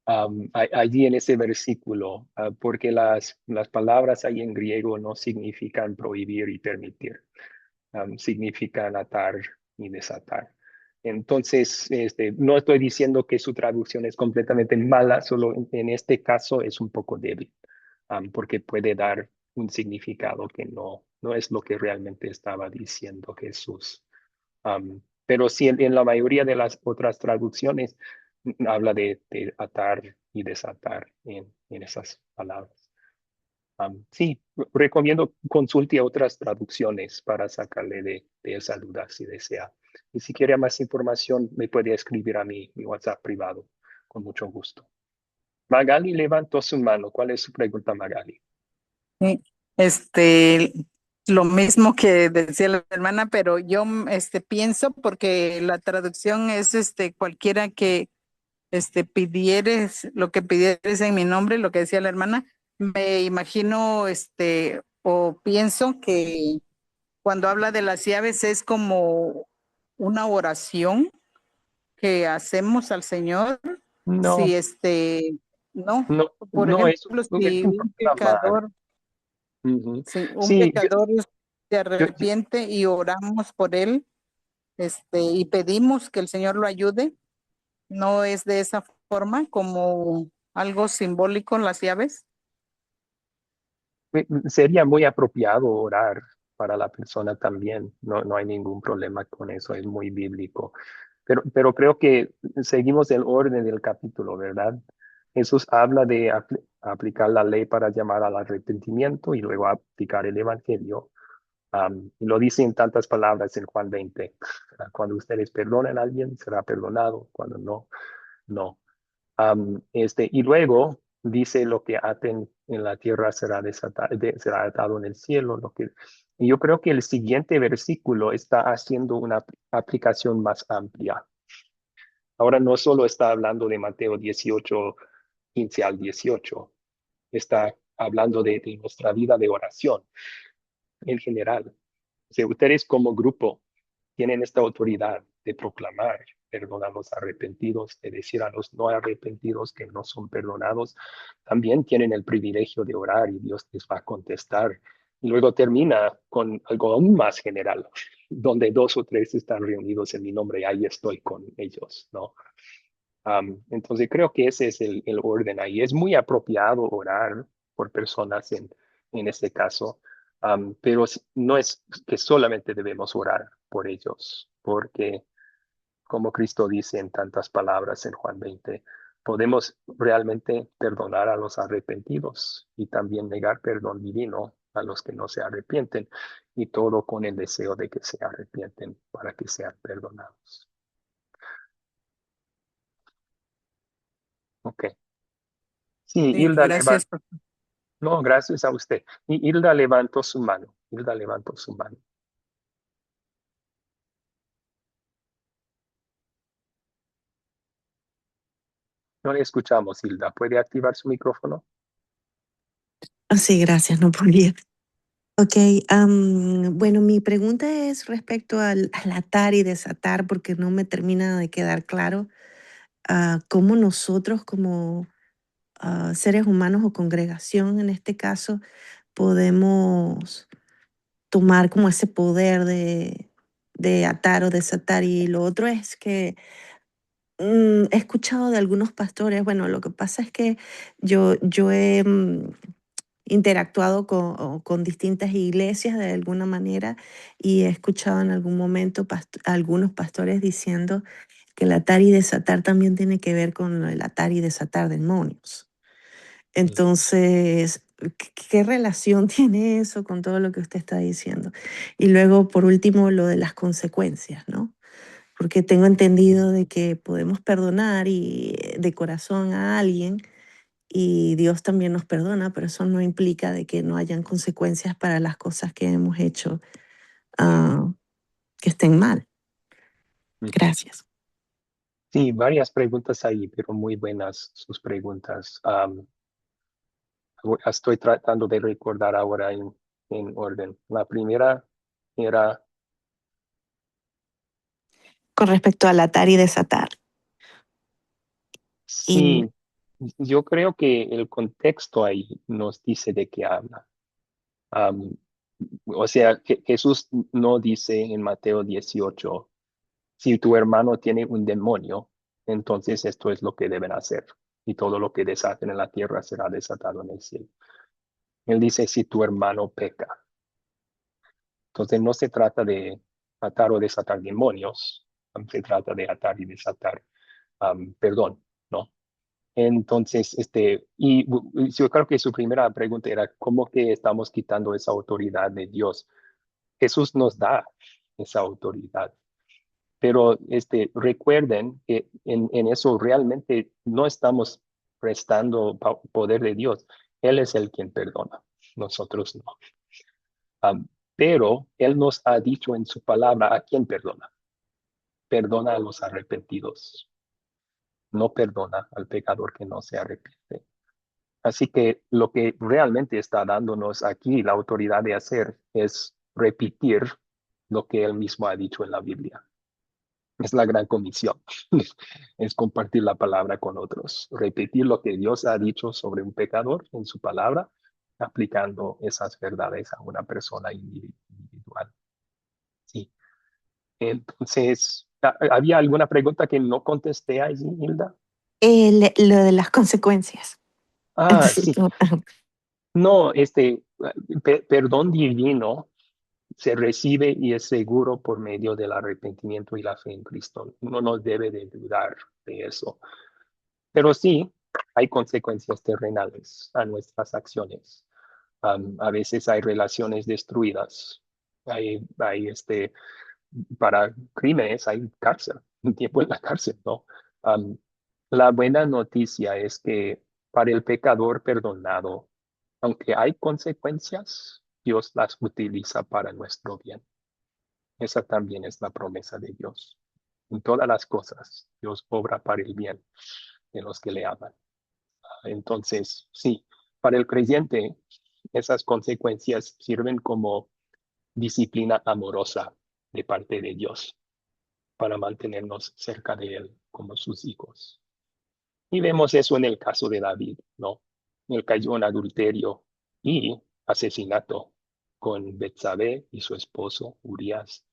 allí en ese versículo, porque las palabras ahí en griego no significan prohibir y permitir, significan atar y desatar. Entonces, no estoy diciendo que su traducción es completamente mala, solo en este caso es un poco débil, porque puede dar un significado que no es lo que realmente estaba diciendo Jesús. Pero sí, en la mayoría de las otras traducciones habla de atar y desatar en esas palabras. Sí, recomiendo consulte otras traducciones para sacarle de esa duda si desea. Y si quiere más información, me puede escribir a mi WhatsApp privado, con mucho gusto. Magali levantó su mano. ¿Cuál es su pregunta, Magali? Sí, lo mismo que decía la hermana, pero yo pienso porque la traducción es cualquiera que pidieres, lo que pidieres en mi nombre, lo que decía la hermana, me imagino o pienso que cuando habla de las llaves es como una oración que hacemos al Señor. Si No, no, no, por no, ejemplo, es si un un programa. pecador, Ujú. si un Sí, pecador se yo- arrepiente y oramos por él, y pedimos que el Señor lo ayude, no es de esa forma como algo simbólico en las llaves. sería muy apropiado orar para la persona también. No, no hay ningún problema con eso, es muy bíblico. Pero creo que seguimos el orden del capítulo, ¿verdad? Jesús habla de aplicar la ley para llamar al arrepentimiento y luego aplicar el evangelio. Y lo dice en tantas palabras en Juan 20. Cuando ustedes perdonen a alguien, será perdonado. Cuando no, no. Y luego dice lo que aten en la tierra será, será atado en el cielo. Y yo creo que el siguiente versículo está haciendo una aplicación más amplia. Ahora no solo está hablando de Mateo 18, 15 al 18, está hablando de nuestra vida de oración en general. Si ustedes como grupo tienen esta autoridad de proclamar perdón a los arrepentidos, de decir a los no arrepentidos que no son perdonados, también tienen el privilegio de orar y Dios les va a contestar. Y luego termina con algo aún más general, donde dos o tres están reunidos en mi nombre, ahí estoy con ellos, ¿no? Entonces creo que ese es el orden ahí. Es muy apropiado orar por personas en este caso, pero no es que solamente debemos orar por ellos, porque como Cristo dice en tantas palabras en Juan 20, podemos realmente perdonar a los arrepentidos y también negar perdón divino a los que no se arrepienten, y todo con el deseo de que se arrepienten para que sean perdonados. Ok. Sí, Sí, Hilda gracias. levantó. No, gracias a usted. Y Hilda levantó su mano. Hilda levantó su mano. No le escuchamos, Hilda. ¿Puede activar su micrófono? Sí, gracias, no podía. Ok, bueno, mi pregunta es respecto al atar y desatar, porque no me termina de quedar claro cómo nosotros como seres humanos o congregación en este caso podemos tomar como ese poder de atar o desatar. Y lo otro es que he escuchado de algunos pastores, bueno, lo que pasa es que yo he interactuado con distintas iglesias de alguna manera y he escuchado en algún momento algunos pastores diciendo que el atar y desatar también tiene que ver con el atar y desatar demonios. Entonces, ¿qué relación tiene eso con todo lo que usted está diciendo? Y luego, por último, lo de las consecuencias, ¿no? Porque tengo entendido de que podemos perdonar y de corazón a alguien y Dios también nos perdona, pero eso no implica de que no hayan consecuencias para las cosas que hemos hecho ah, que estén mal. Gracias. Sí, varias preguntas ahí, pero muy buenas sus preguntas. Estoy tratando de recordar ahora en orden. La primera era, Con respecto al atar y desatar. Y sí, yo creo que el contexto ahí nos dice de qué habla. Am, o sea, que Jesús no dice en Mateo 18, si tu hermano tiene un demonio, entonces esto es lo que deben hacer. Y todo lo que desaten en la tierra será desatado en el cielo. Él dice, si tu hermano peca. Entonces no se trata de atar o desatar demonios, se trata de atar y desatar perdón, ¿no? Entonces, yo creo que su primera pregunta era, ¿cómo que estamos quitando esa autoridad de Dios? Jesús nos da esa autoridad. Pero recuerden que en eso realmente no estamos prestando poder de Dios. Él es el quien perdona, nosotros no. Um, pero Él nos ha dicho en su palabra a quién perdona. Perdona a los arrepentidos. No perdona al pecador que no se arrepiente. Así que lo que realmente está dándonos aquí la autoridad de hacer es repetir lo que Él mismo ha dicho en la Biblia. Es la gran comisión, es compartir la palabra con otros, repetir lo que Dios ha dicho sobre un pecador en su palabra, aplicando esas verdades a una persona individual. Sí. Entonces, ¿había alguna pregunta que no contesté allí, Hilda? Lo de las consecuencias. Ah, Entonces, sí. No, perdón divino se recibe y es seguro por medio del arrepentimiento y la fe en Cristo. Uno no debe de dudar de eso. Pero sí, hay consecuencias terrenales a nuestras acciones. A veces hay relaciones destruidas. Para crímenes hay cárcel, un tiempo en la cárcel, ¿no? Um, la buena noticia es que para el pecador perdonado, aunque hay consecuencias, Dios las utiliza para nuestro bien. Esa también es la promesa de Dios. En todas las cosas, Dios obra para el bien de los que le aman. Entonces, sí, para el creyente, esas consecuencias sirven como disciplina amorosa de parte de Dios para mantenernos cerca de Él como sus hijos. Y vemos eso en el caso de David, ¿no? Él cayó en adulterio y asesinato con Betsabé y su esposo Urias.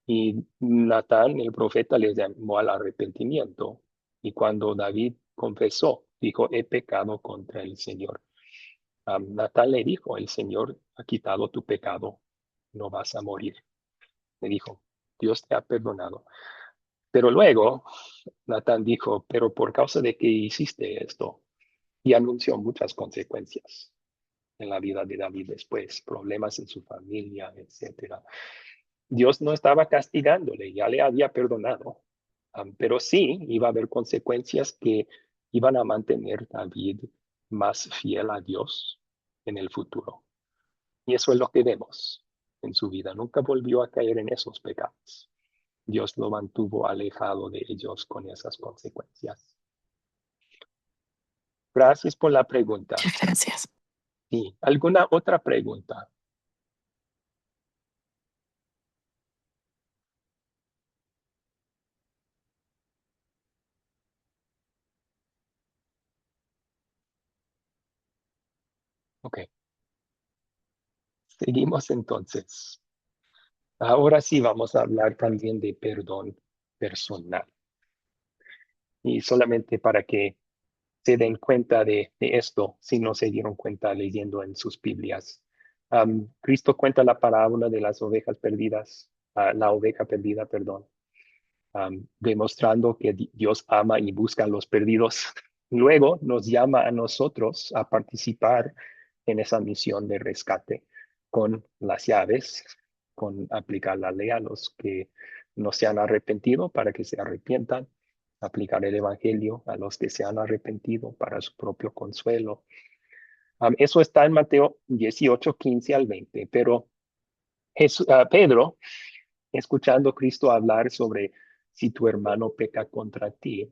Y Natán, el profeta, les llamó al arrepentimiento. Y cuando David confesó, dijo, he pecado contra el Señor. Natán le dijo, el Señor ha quitado tu pecado, no vas a morir. Le dijo, Dios te ha perdonado. Pero luego Natán dijo, pero por causa de que hiciste esto, y anunció muchas consecuencias en la vida de David después, problemas en su familia, etcétera. Dios no estaba castigándole, ya le había perdonado, pero sí iba a haber consecuencias que iban a mantener a David más fiel a Dios en el futuro. Y eso es lo que vemos en su vida. Nunca volvió a caer en esos pecados. Dios lo mantuvo alejado de ellos con esas consecuencias. Gracias por la pregunta. muchas gracias. Sí. ¿Alguna otra pregunta? Ok. Seguimos entonces. Ahora sí vamos a hablar también de perdón personal. Y solamente para que se den cuenta de esto, si no se dieron cuenta leyendo en sus Biblias. Cristo cuenta la parábola de las ovejas perdidas, la oveja perdida, perdón, demostrando que Dios ama y busca a los perdidos. Luego nos llama a nosotros a participar en esa misión de rescate con las llaves, con aplicar la ley a los que no se han arrepentido para que se arrepientan, aplicar el evangelio a los que se han arrepentido para su propio consuelo. Eso está en Mateo 18, 15 al 20, pero Pedro, escuchando a Cristo hablar sobre si tu hermano peca contra ti,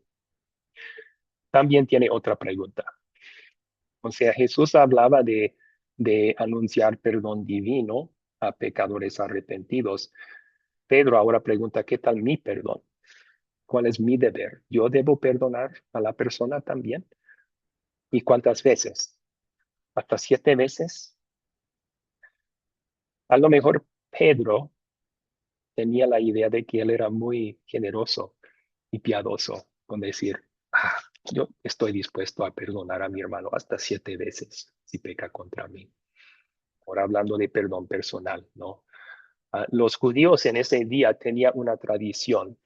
también tiene otra pregunta. O sea, Jesús hablaba de anunciar perdón divino a pecadores arrepentidos. Pedro ahora pregunta, ¿qué tal mi perdón? ¿Cuál es mi deber? ¿Yo debo perdonar a la persona también? ¿Y cuántas veces? ¿Hasta 7 veces? A lo mejor Pedro tenía la idea de que él era muy generoso y piadoso con decir, yo estoy dispuesto a perdonar a mi hermano hasta 7 veces si peca contra mí. Ahora hablando de perdón personal, ¿no? Los judíos en ese día tenían una tradición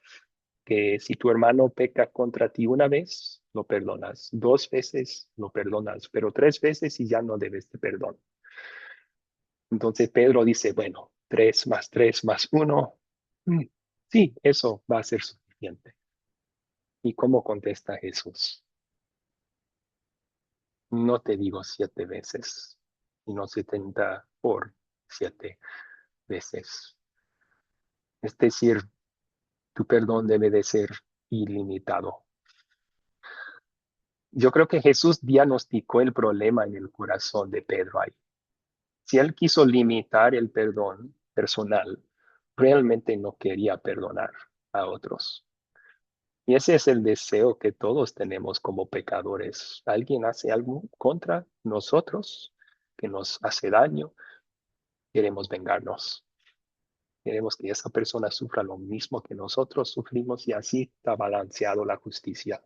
que si tu hermano peca contra ti una vez, lo perdonas. 2 veces lo perdonas, pero 3 veces y ya no debes de perdón. Entonces Pedro dice, bueno, 3 más 3 más 1. Sí, eso va a ser suficiente. ¿Y cómo contesta Jesús? No te digo 7 veces, sino 70 por 7 veces. Es decir, tu perdón debe de ser ilimitado. Yo creo que Jesús diagnosticó el problema en el corazón de Pedro ahí. Si él quiso limitar el perdón personal, realmente no quería perdonar a otros. Y ese es el deseo que todos tenemos como pecadores. Alguien hace algo contra nosotros que nos hace daño, queremos vengarnos. Queremos que esa persona sufra lo mismo que nosotros sufrimos y así está balanceado la justicia.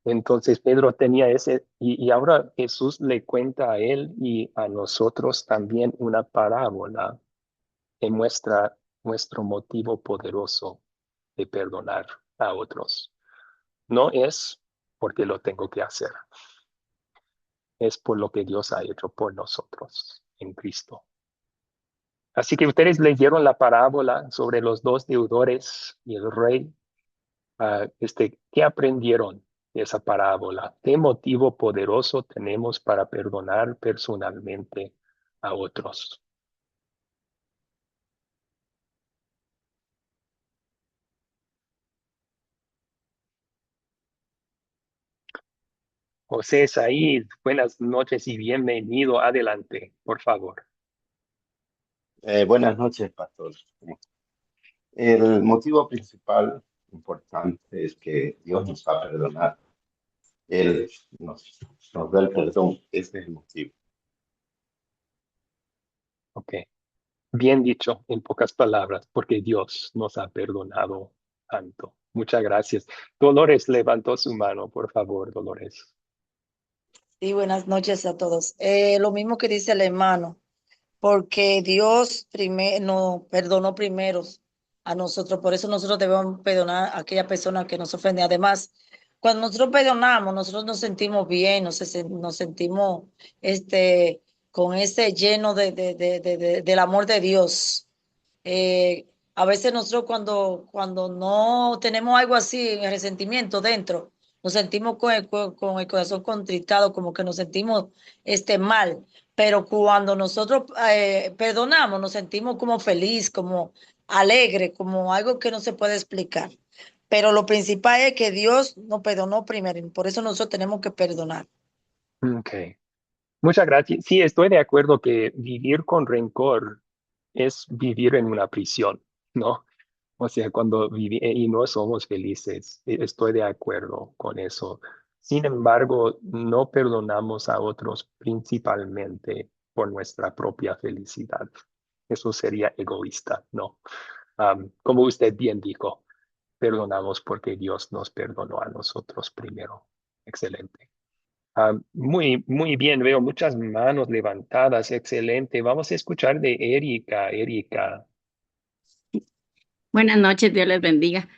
Entonces Pedro tenía ese, y ahora Jesús le cuenta a él y a nosotros también una parábola que muestra nuestro motivo poderoso de perdonar a otros. No es porque lo tengo que hacer, es por lo que Dios ha hecho por nosotros en Cristo. Así que ustedes leyeron la parábola sobre los 2 deudores y el rey. ¿Qué aprendieron de esa parábola? ¿Qué motivo poderoso tenemos para perdonar personalmente a otros? José Said, buenas noches y bienvenido. Adelante, por favor. Buenas noches, pastor. El motivo principal importante es que Dios nos va a perdonar. Él nos da el perdón. Ese es el motivo. Ok, bien dicho en pocas palabras, porque Dios nos ha perdonado tanto. Muchas gracias. Dolores levantó su mano, por favor, Dolores. Sí, buenas noches a todos. Lo mismo que dice el hermano, porque Dios nos perdonó primero a nosotros, por eso nosotros debemos perdonar a aquella persona que nos ofende. Además, cuando nosotros perdonamos, nosotros nos sentimos bien, nos sentimos con ese lleno del amor de Dios. A veces nosotros cuando no tenemos algo así, el resentimiento dentro, nos sentimos con el corazón contristado, como que nos sentimos mal. Pero cuando nosotros perdonamos, nos sentimos como feliz, como alegre, como algo que no se puede explicar. Pero lo principal es que Dios nos perdonó primero, y por eso nosotros tenemos que perdonar. Ok, muchas gracias. Sí, estoy de acuerdo que vivir con rencor es vivir en una prisión, ¿no? O sea, cuando y no somos felices, estoy de acuerdo con eso. Sin embargo, no perdonamos a otros principalmente por nuestra propia felicidad. Eso sería egoísta, ¿no? Como usted bien dijo, perdonamos porque Dios nos perdonó a nosotros primero. Excelente. Muy bien, veo muchas manos levantadas. Excelente. Vamos a escuchar de Erika. Erika. Buenas noches, Dios les bendiga.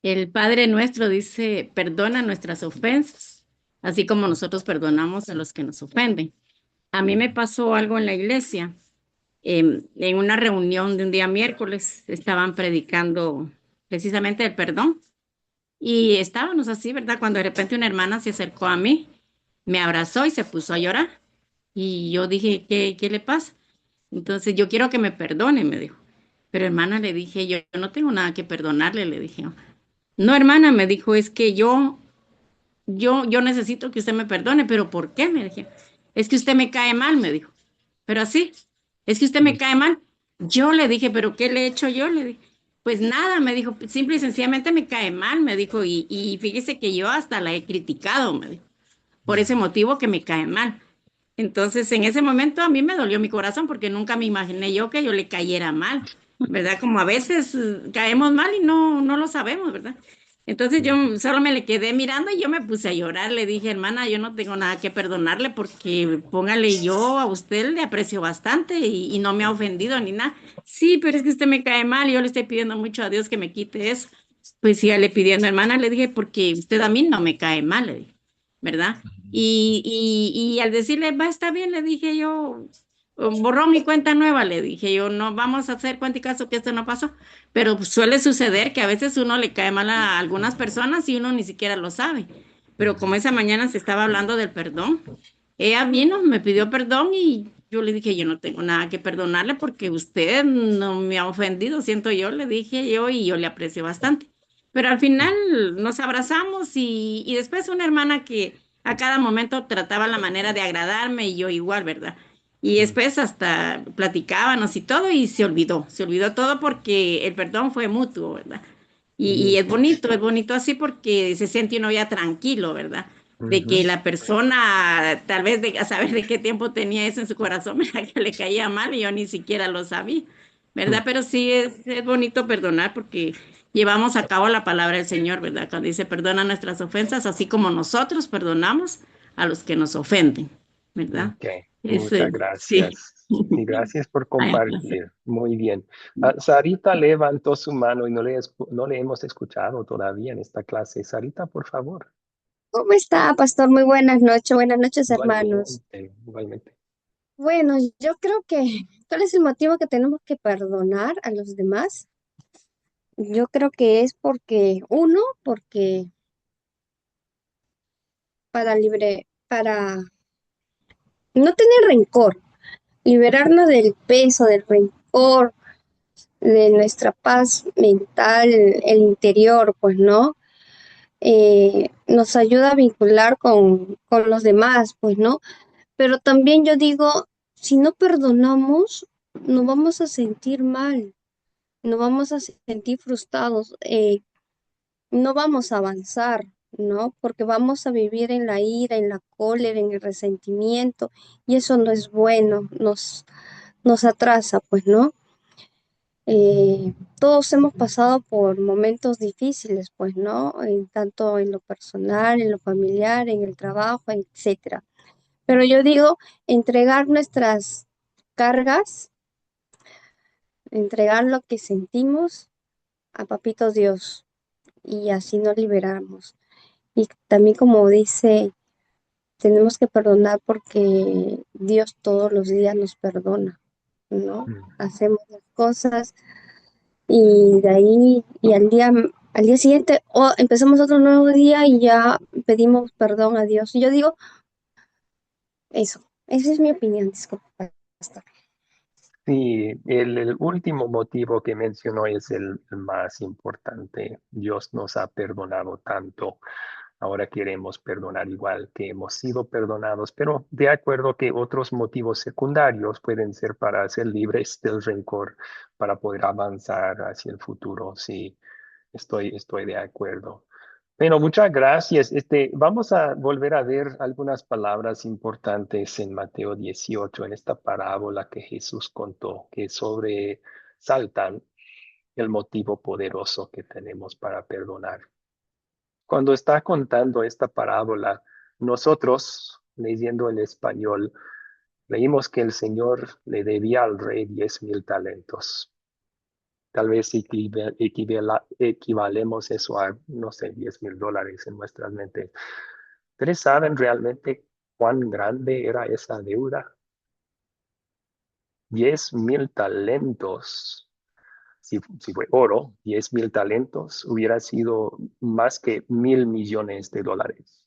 El Padre nuestro dice, perdona nuestras ofensas, así como nosotros perdonamos a los que nos ofenden. A mí me pasó algo en la iglesia. En una reunión de un día miércoles estaban predicando precisamente el perdón y estábamos así, ¿verdad? Cuando de repente una hermana se acercó a mí, me abrazó y se puso a llorar. Y yo dije, ¿qué le pasa? Entonces, yo quiero que me perdone, me dijo. Pero hermana, le dije, yo no tengo nada que perdonarle, le dije. No, hermana, me dijo, es que yo necesito que usted me perdone, pero ¿por qué? Me dije, es que usted me cae mal, me dijo. Pero así, es que usted me cae mal. Yo le dije, ¿pero qué le he hecho yo? Le dije, pues nada, me dijo, simple y sencillamente me cae mal, me dijo, y fíjese que yo hasta la he criticado, me dijo, por ese motivo que me cae mal. Entonces, en ese momento a mí me dolió mi corazón porque nunca me imaginé yo que yo le cayera mal, ¿verdad? Como a veces caemos mal y no lo sabemos, ¿verdad? Entonces yo solo me le quedé mirando y yo me puse a llorar. Le dije, hermana, yo no tengo nada que perdonarle porque póngale, yo a usted le aprecio bastante y no me ha ofendido ni nada. Sí, pero es que usted me cae mal y yo le estoy pidiendo mucho a Dios que me quite eso. pues ya le pedí a mi hermana, le dije, porque usted a mí no me cae mal, le dije, ¿verdad? Y al decirle, va, está bien, le dije yo, borró mi cuenta nueva, le dije yo, no vamos a hacer cuenta y caso que esto no pasó, pero suele suceder que a veces uno le cae mal a algunas personas y uno ni siquiera lo sabe. Pero como esa mañana se estaba hablando del perdón, ella vino, me pidió perdón y yo le dije, yo no tengo nada que perdonarle porque usted no me ha ofendido, siento yo, le dije yo, y yo le aprecio bastante. Pero al final nos abrazamos y después una hermana que a cada momento trataba la manera de agradarme y yo igual, ¿verdad? Y después hasta platicábamos y todo y se olvidó todo porque el perdón fue mutuo, ¿verdad? Y es bonito así porque se siente uno ya tranquilo, ¿verdad? De que Ujú. la persona, tal vez de a saber de qué tiempo tenía eso en su corazón, ¿verdad? Que le caía mal y yo ni siquiera lo sabía, ¿verdad? Mm. Pero sí es bonito perdonar porque llevamos a cabo la palabra del Señor, ¿verdad? Cuando dice perdona nuestras ofensas, así como nosotros perdonamos a los que nos ofenden, ¿verdad? Ok, Eso, muchas sí. gracias. Y gracias por Ay, un placer. compartir. Muy bien. Sarita levantó su mano y no le hemos escuchado todavía en esta clase. Sarita, por favor. ¿Cómo está, pastor? Muy buenas noches, hermanos. Igualmente, igualmente. Bueno, yo creo que, ¿cuál es el motivo que tenemos que perdonar a los demás? Yo creo que es porque para no tener rencor, liberarnos del peso, del rencor, de nuestra paz mental, el interior, pues, ¿no? Nos ayuda a vincular con los demás, pues, ¿no? Pero también yo digo, si no perdonamos, nos vamos a sentir mal, nos vamos a sentir frustrados, no vamos a avanzar, ¿no? Porque vamos a vivir en la ira, en la cólera, en el resentimiento, y eso no es bueno, nos atrasa, pues, ¿no? Todos hemos pasado por momentos difíciles, pues, ¿no? Tanto en lo personal, en lo familiar, en el trabajo, etcétera. Pero yo digo, entregar nuestras cargas, entregar lo que sentimos a Papito Dios y así nos liberamos. Y también como dice, tenemos que perdonar porque Dios todos los días nos perdona, ¿no? Mm. Hacemos las cosas y de ahí y al día siguiente empezamos otro nuevo día y ya pedimos perdón a Dios. Y yo digo eso, esa es mi opinión, disculpa, pastor. Sí, el último motivo que mencionó es el más importante. Dios nos ha perdonado tanto. Ahora queremos perdonar igual que hemos sido perdonados, pero de acuerdo que otros motivos secundarios pueden ser para ser libres del rencor, para poder avanzar hacia el futuro. Sí, estoy de acuerdo. Bueno, muchas gracias. Vamos a volver a ver algunas palabras importantes en Mateo 18, en esta parábola que Jesús contó, que sobresaltan el motivo poderoso que tenemos para perdonar. Cuando está contando esta parábola, nosotros, leyendo el español, leímos que el Señor le debía al rey 10,000 talentos. Tal vez equivalemos eso a, no sé, $10,000 en nuestras mentes. ¿Ustedes saben realmente cuán grande era esa deuda? 10,000 talentos. Si fue oro, 10,000 talentos hubiera sido más que $1,000,000,000.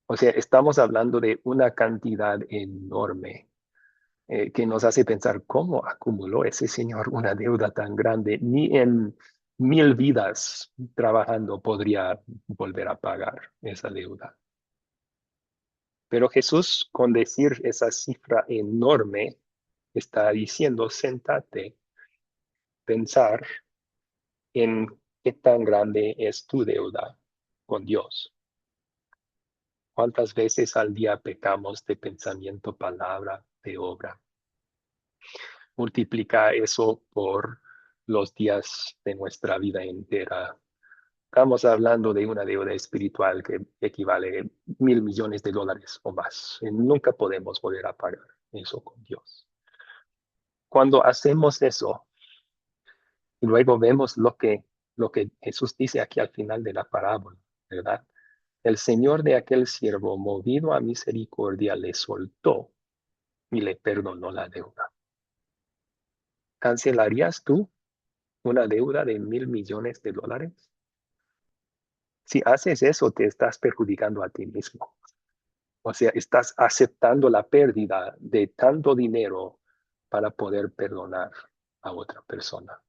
O sea, estamos hablando de una cantidad enorme que nos hace pensar cómo acumuló ese señor una deuda tan grande. Ni en 1,000 vidas trabajando podría volver a pagar esa deuda. Pero Jesús, con decir esa cifra enorme, está diciendo, sentate, pensar en qué tan grande es tu deuda con Dios. ¿Cuántas veces al día pecamos de pensamiento, palabra, de obra? Multiplica eso por los días de nuestra vida entera. Estamos hablando de una deuda espiritual que equivale a $1,000,000,000 o más. Y nunca podemos volver a pagar eso con Dios. Cuando hacemos eso y luego vemos lo que lo que Jesús dice aquí al final de la parábola, ¿verdad? El señor de aquel siervo, movido a misericordia, le soltó y le perdonó la deuda. ¿Cancelarías tú una deuda de $1,000,000,000? Si haces eso, te estás perjudicando a ti mismo. O sea, estás aceptando la pérdida de tanto dinero para poder perdonar a otra persona.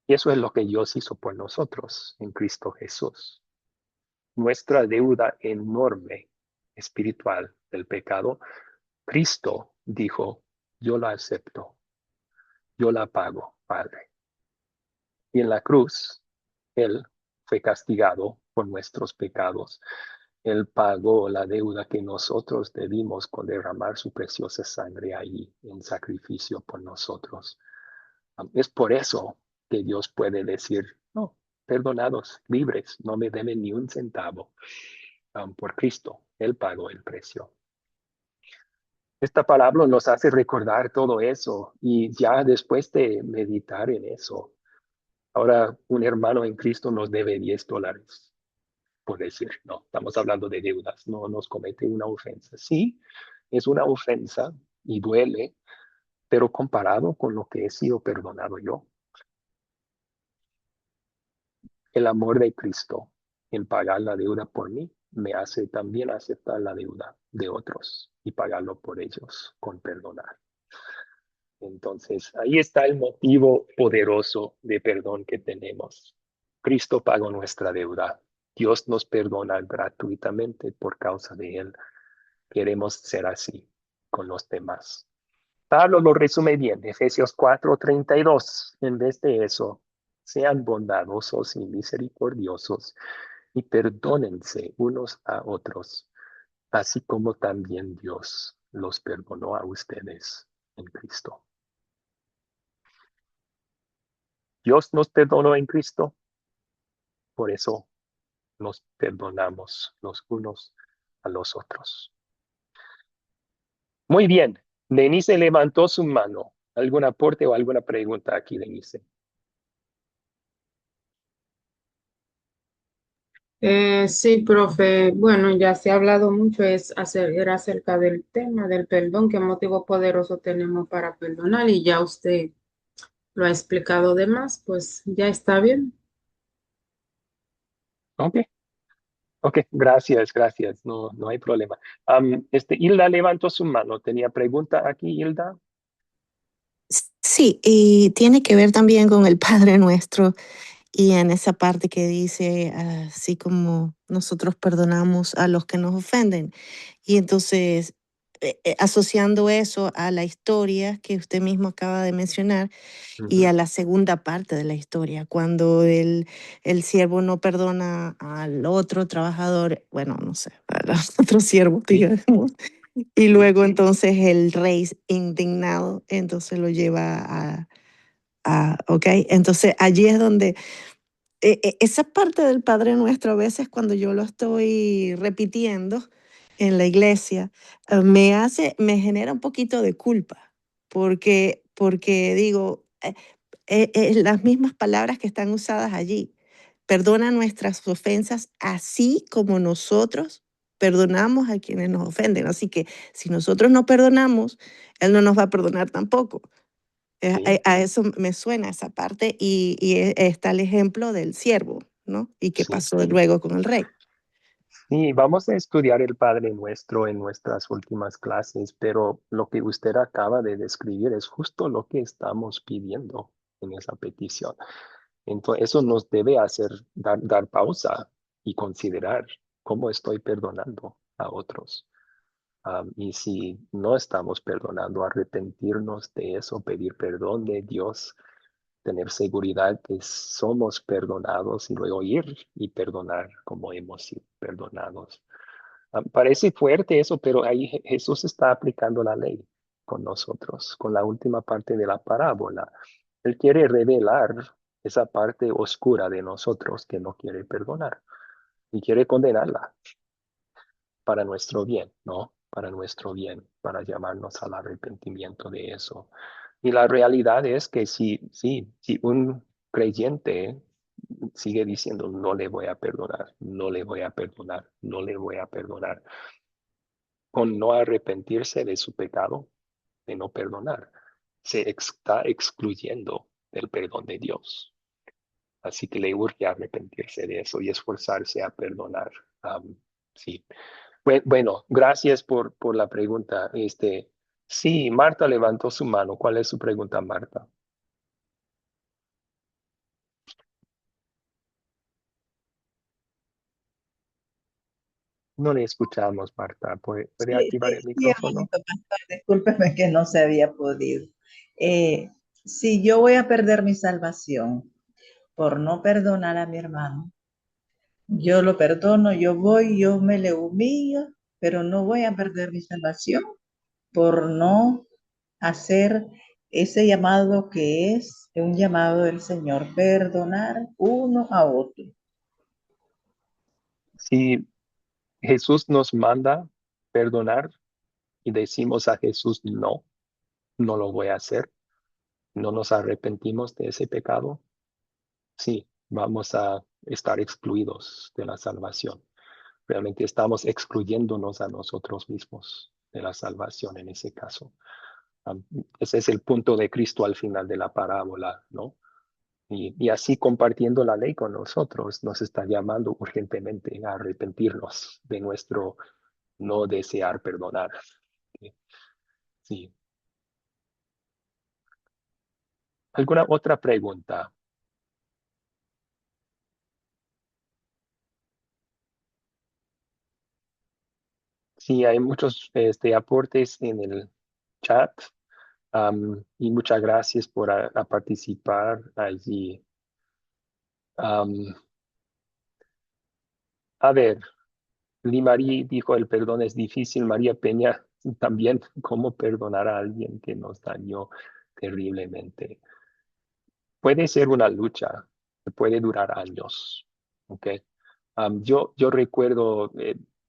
Y eso es lo que Dios hizo por nosotros en Cristo Jesús. Nuestra deuda enorme espiritual del pecado, Cristo dijo, yo la acepto, yo la pago, Padre. Y en la cruz, Él fue castigado por nuestros pecados. Él pagó la deuda que nosotros debimos con derramar su preciosa sangre ahí en sacrificio por nosotros. Es por eso que Dios puede decir, no, perdonados, libres, no me deben ni un centavo. Por Cristo, Él pagó el precio. Esta palabra nos hace recordar todo eso y ya después de meditar en eso, ahora un hermano en Cristo nos debe $10, por decir, no, estamos hablando de deudas, no nos comete una ofensa. Sí, es una ofensa y duele, pero comparado con lo que he sido perdonado yo, el amor de Cristo en pagar la deuda por mí me hace también aceptar la deuda de otros y pagarlo por ellos con perdonar. Entonces, ahí está el motivo poderoso de perdón que tenemos. Cristo pagó nuestra deuda. Dios nos perdona gratuitamente por causa de Él. Queremos ser así con los demás. Pablo lo resume bien, Efesios 4:32. En vez de eso, sean bondadosos y misericordiosos y perdónense unos a otros, así como también Dios los perdonó a ustedes en Cristo. Dios nos perdonó en Cristo, por eso nos perdonamos los unos a los otros. Muy bien, Denise levantó su mano. ¿Algún aporte o alguna pregunta aquí, Denise? Sí, profe. Bueno, ya se ha hablado mucho, era acerca del tema del perdón, qué motivo poderoso tenemos para perdonar y ya usted lo ha explicado de más, pues ya está bien. Ok, ok, gracias, no hay problema. Hilda levantó su mano. ¿Tenía pregunta aquí, Hilda? Sí, y tiene que ver también con el Padre Nuestro y en esa parte que dice, así como nosotros perdonamos a los que nos ofenden. Y entonces, asociando eso a la historia que usted mismo acaba de mencionar y a la segunda parte de la historia, cuando el siervo no perdona al otro trabajador, bueno, no sé, al otro siervo, digamos, y luego entonces el rey indignado, entonces lo lleva ¿ok? Entonces allí es donde esa parte del Padre Nuestro, a veces cuando yo lo estoy repitiendo en la iglesia, me genera un poquito de culpa, porque digo, las mismas palabras que están usadas allí. Perdona nuestras ofensas así como nosotros perdonamos a quienes nos ofenden. Así que si nosotros no perdonamos, Él no nos va a perdonar tampoco. A eso me suena esa parte y está el ejemplo del siervo, ¿no? Y qué pasó luego con el rey. Sí, vamos a estudiar el Padre Nuestro en nuestras últimas clases, pero lo que usted acaba de describir es justo lo que estamos pidiendo en esa petición. Entonces, eso nos debe hacer dar pausa y considerar cómo estoy perdonando a otros. Y si no estamos perdonando, arrepentirnos de eso, pedir perdón de Dios, tener seguridad que somos perdonados y luego ir y perdonar como hemos sido perdonados. Parece fuerte eso, pero ahí Jesús está aplicando la ley con nosotros, con la última parte de la parábola. Él quiere revelar esa parte oscura de nosotros que no quiere perdonar y quiere condenarla para nuestro bien, ¿no? Para nuestro bien, para llamarnos al arrepentimiento de eso. Y la realidad es que si un creyente sigue diciendo, no le voy a perdonar, no le voy a perdonar, no le voy a perdonar. Con no arrepentirse de su pecado, de no perdonar, se está excluyendo del perdón de Dios. Así que le urge arrepentirse de eso y esforzarse a perdonar. Sí. Bueno, gracias por la pregunta. Sí, Marta levantó su mano. ¿Cuál es su pregunta, Marta? No le escuchamos, Marta. ¿Puede Sí, activar sí, el sí, micrófono? hermanito pastor, discúlpeme que no se había podido. Si yo voy a perder mi salvación por no perdonar a mi hermano, yo lo perdono, yo voy, yo me le humillo, pero no voy a perder mi salvación por no hacer ese llamado que es un llamado del Señor, perdonar uno a otro. Si Jesús nos manda perdonar y decimos a Jesús, no, no lo voy a hacer, no nos arrepentimos de ese pecado, sí, vamos a estar excluidos de la salvación. Realmente estamos excluyéndonos a nosotros mismos de la salvación en ese caso. Ese es el punto de Cristo al final de la parábola, ¿no? Y así compartiendo la ley con nosotros, nos está llamando urgentemente a arrepentirnos de nuestro no desear perdonar. Sí. ¿Alguna otra pregunta? Sí, hay muchos aportes en el chat. Y muchas gracias por a participar allí. A ver, María dijo, el perdón es difícil. María Peña también, ¿cómo perdonar a alguien que nos dañó terriblemente? Puede ser una lucha, que puede durar años. ¿Ok? Yo recuerdo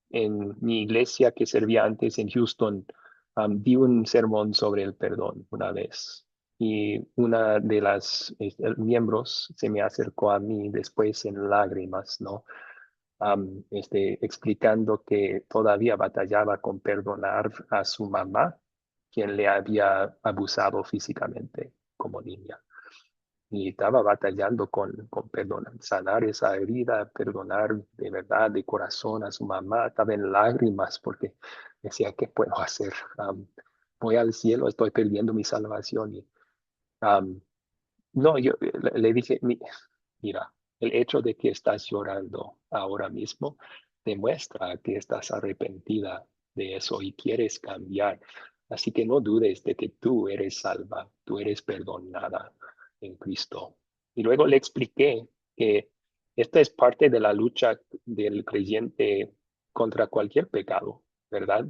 en mi iglesia que servía antes en Houston, di un sermón sobre el perdón una vez. Y una de las miembros se me acercó a mí después en lágrimas, ¿no? Explicando que todavía batallaba con perdonar a su mamá, quien le había abusado físicamente como niña. Y estaba batallando con perdonar, sanar esa herida, perdonar de verdad, de corazón a su mamá. Estaba en lágrimas porque decía, ¿qué puedo hacer? Voy al cielo, estoy perdiendo mi salvación. Y, no, yo le dije, mira, el hecho de que estás llorando ahora mismo demuestra que estás arrepentida de eso y quieres cambiar. Así que no dudes de que tú eres salva, tú eres perdonada en Cristo. Y luego le expliqué que esta es parte de la lucha del creyente contra cualquier pecado, ¿verdad?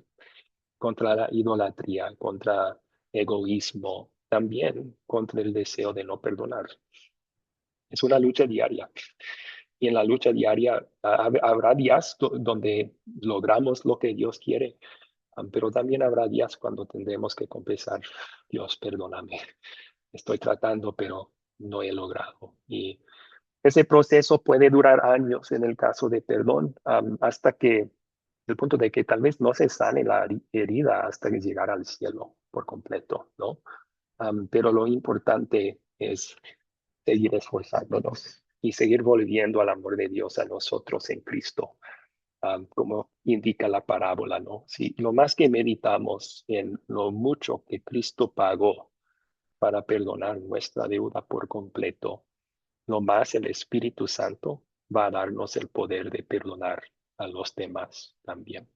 Contra la idolatría, contra egoísmo, también contra el deseo de no perdonar. Es una lucha diaria. Y en la lucha diaria habrá días donde logramos lo que Dios quiere, pero también habrá días cuando tendremos que confesar, Dios, perdóname, estoy tratando, pero no he logrado. Y ese proceso puede durar años en el caso de perdón, hasta que el punto de que tal vez no se sane la herida hasta que llegar al cielo por completo, ¿no? Pero lo importante es seguir esforzándonos y seguir volviendo al amor de Dios a nosotros en Cristo, como indica la parábola, ¿no? Si lo más que meditamos en lo mucho que Cristo pagó para perdonar nuestra deuda por completo, lo más el Espíritu Santo va a darnos el poder de perdonar a los demás también.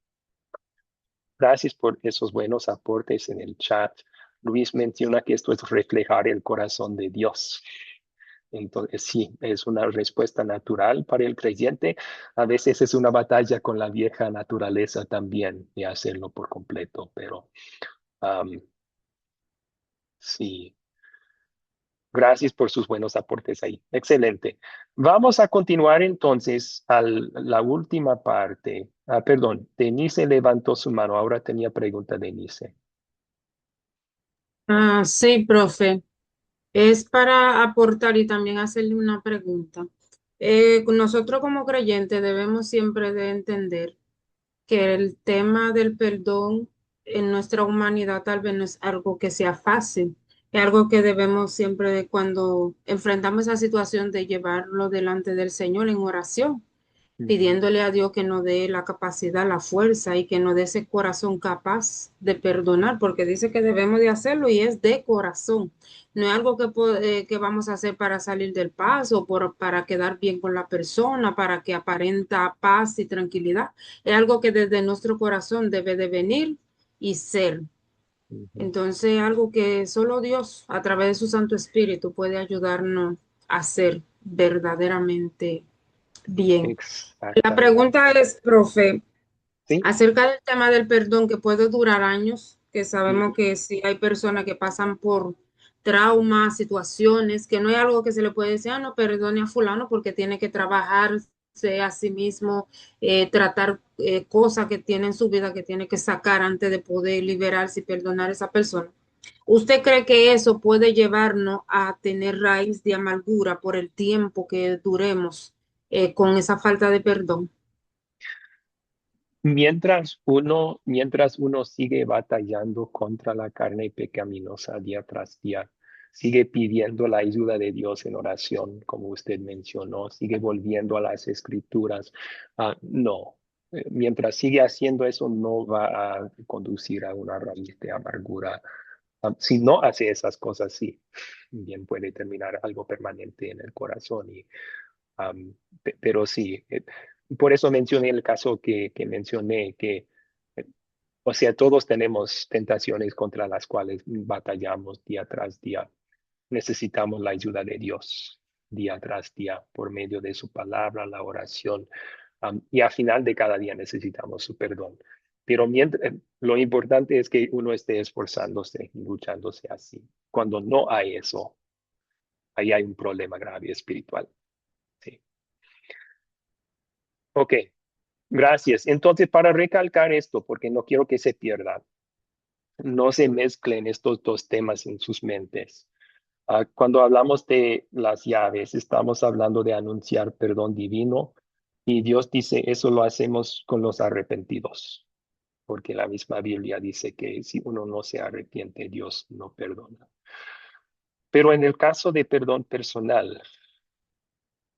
Gracias por esos buenos aportes en el chat. Luis menciona que esto es reflejar el corazón de Dios. Entonces, sí, es una respuesta natural para el creyente. A veces es una batalla con la vieja naturaleza también de hacerlo por completo, pero sí, gracias por sus buenos aportes ahí. Excelente. Vamos a continuar entonces a la última parte. Perdón, Denise levantó su mano. Ahora tenía pregunta, Denise. Sí, profe. Es para aportar y también hacerle una pregunta. Nosotros como creyentes debemos siempre de entender que el tema del perdón en nuestra humanidad tal vez no es algo que sea fácil, es algo que debemos siempre de cuando enfrentamos esa situación de llevarlo delante del Señor en oración, pidiéndole a Dios que nos dé la capacidad, la fuerza y que nos dé ese corazón capaz de perdonar, porque dice que debemos de hacerlo y es de corazón. No es algo que vamos a hacer para salir del paso, para quedar bien con la persona, para que aparenta paz y tranquilidad. Es algo que desde nuestro corazón debe de venir y ser. Entonces, algo que solo Dios, a través de su Santo Espíritu, puede ayudarnos a hacer verdaderamente bien. La Exactamente. pregunta es, profe, Sí. acerca del tema del perdón que puede durar años, que sabemos Ujú. que sí hay personas que pasan por traumas, situaciones, que no hay algo que se le puede decir, ah, no, perdone a fulano porque tiene que trabajarse a sí mismo, tratar cosas que tiene en su vida que tiene que sacar antes de poder liberarse y perdonar a esa persona. ¿Usted cree que eso puede llevarnos a tener raíz de amargura por el tiempo que duremos con esa falta de perdón? Mientras uno sigue batallando contra la carne pecaminosa día tras día, sigue pidiendo la ayuda de Dios en oración, como usted mencionó, sigue volviendo a las escrituras. No, mientras sigue haciendo eso, no va a conducir a una raíz de amargura. Si no hace esas cosas, sí, bien puede terminar algo permanente en el corazón. Pero sí, por eso mencioné el caso que mencioné, eh, o sea, todos tenemos tentaciones contra las cuales batallamos día tras día. Necesitamos la ayuda de Dios día tras día por medio de su palabra, la oración, y al final de cada día necesitamos su perdón. Pero lo importante es que uno esté esforzándose y luchándose así. Cuando no hay eso, ahí hay un problema grave espiritual. Sí. Ok. Gracias. Entonces, para recalcar esto, porque no quiero que se pierda, no se mezclen estos dos temas en sus mentes. Cuando hablamos de las llaves, estamos hablando de anunciar perdón divino y Dios dice, eso lo hacemos con los arrepentidos, porque la misma Biblia dice que si uno no se arrepiente, Dios no perdona. Pero en el caso de perdón personal,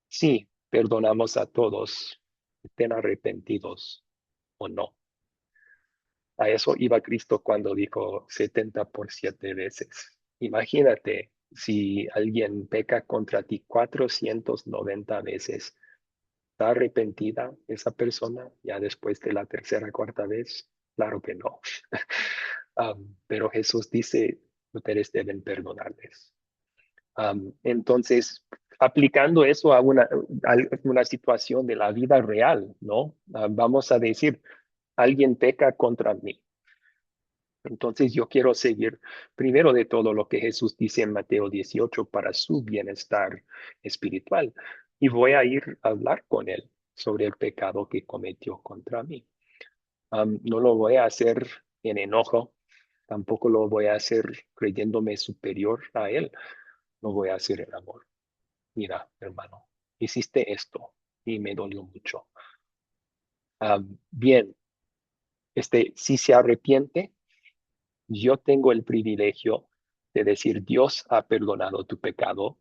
sí, perdonamos a todos, estén arrepentidos o no. A eso iba Cristo cuando dijo 70 por 7 veces. Imagínate si alguien peca contra ti 490 veces. ¿Está arrepentida esa persona ya después de la tercera, cuarta vez? Claro que no. Pero Jesús dice, ustedes deben perdonarles. Entonces, aplicando eso a una situación de la vida real, ¿no? Vamos a decir, alguien peca contra mí. Entonces yo quiero seguir primero de todo lo que Jesús dice en Mateo 18 para su bienestar espiritual. Y voy a ir a hablar con él sobre el pecado que cometió contra mí. No lo voy a hacer en enojo, tampoco lo voy a hacer creyéndome superior a él. Lo voy a hacer en amor. Mira, hermano, hiciste esto y me dolió mucho. Bien, si se arrepiente, yo tengo el privilegio de decir, Dios ha perdonado tu pecado,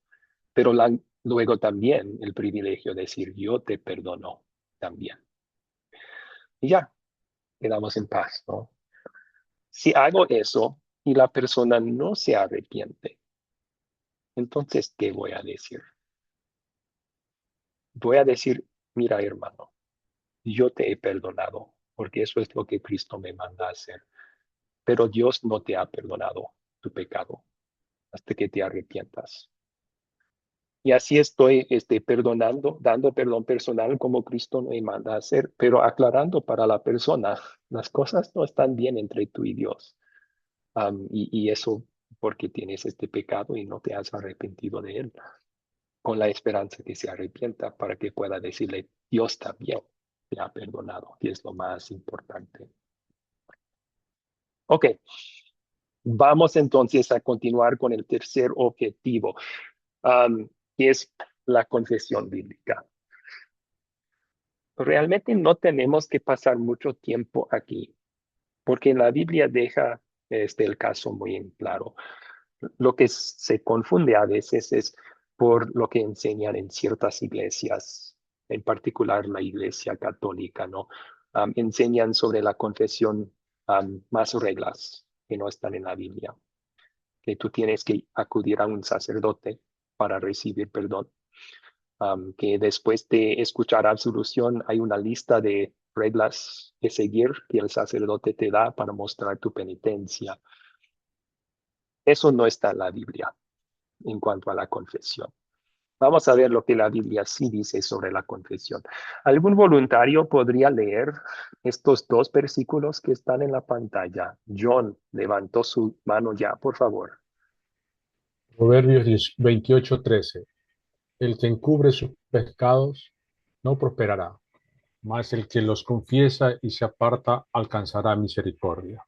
pero luego también el privilegio de decir, yo te perdono también. Y ya, quedamos en paz, ¿no? Si hago eso y la persona no se arrepiente, entonces, ¿qué voy a decir? Voy a decir, mira, hermano, yo te he perdonado, porque eso es lo que Cristo me manda a hacer, pero Dios no te ha perdonado tu pecado hasta que te arrepientas. Y así estoy perdonando, dando perdón personal como Cristo me manda a hacer, pero aclarando para la persona, las cosas no están bien entre tú y Dios. Y eso porque tienes este pecado y no te has arrepentido de él, con la esperanza que se arrepienta para que pueda decirle, Dios también te ha perdonado, que es lo más importante. Ok, vamos entonces a continuar con el tercer objetivo, que es la confesión bíblica. realmente no tenemos que pasar mucho tiempo aquí, porque la Biblia deja el caso muy en claro. Lo que se confunde a veces es por lo que enseñan en ciertas iglesias, en particular la iglesia católica, ¿no? Enseñan sobre la confesión más reglas que no están en la Biblia, que tú tienes que acudir a un sacerdote para recibir perdón, que después de escuchar absolución hay una lista de reglas que seguir que el sacerdote te da para mostrar tu penitencia. Eso no está en la Biblia en cuanto a la confesión. Vamos a ver lo que la Biblia sí dice sobre la confesión. ¿Algún voluntario podría leer estos dos versículos que están en la pantalla? John levantó su mano ya, por favor. Proverbios 28:13. El que encubre sus pecados no prosperará, mas el que los confiesa y se aparta alcanzará misericordia.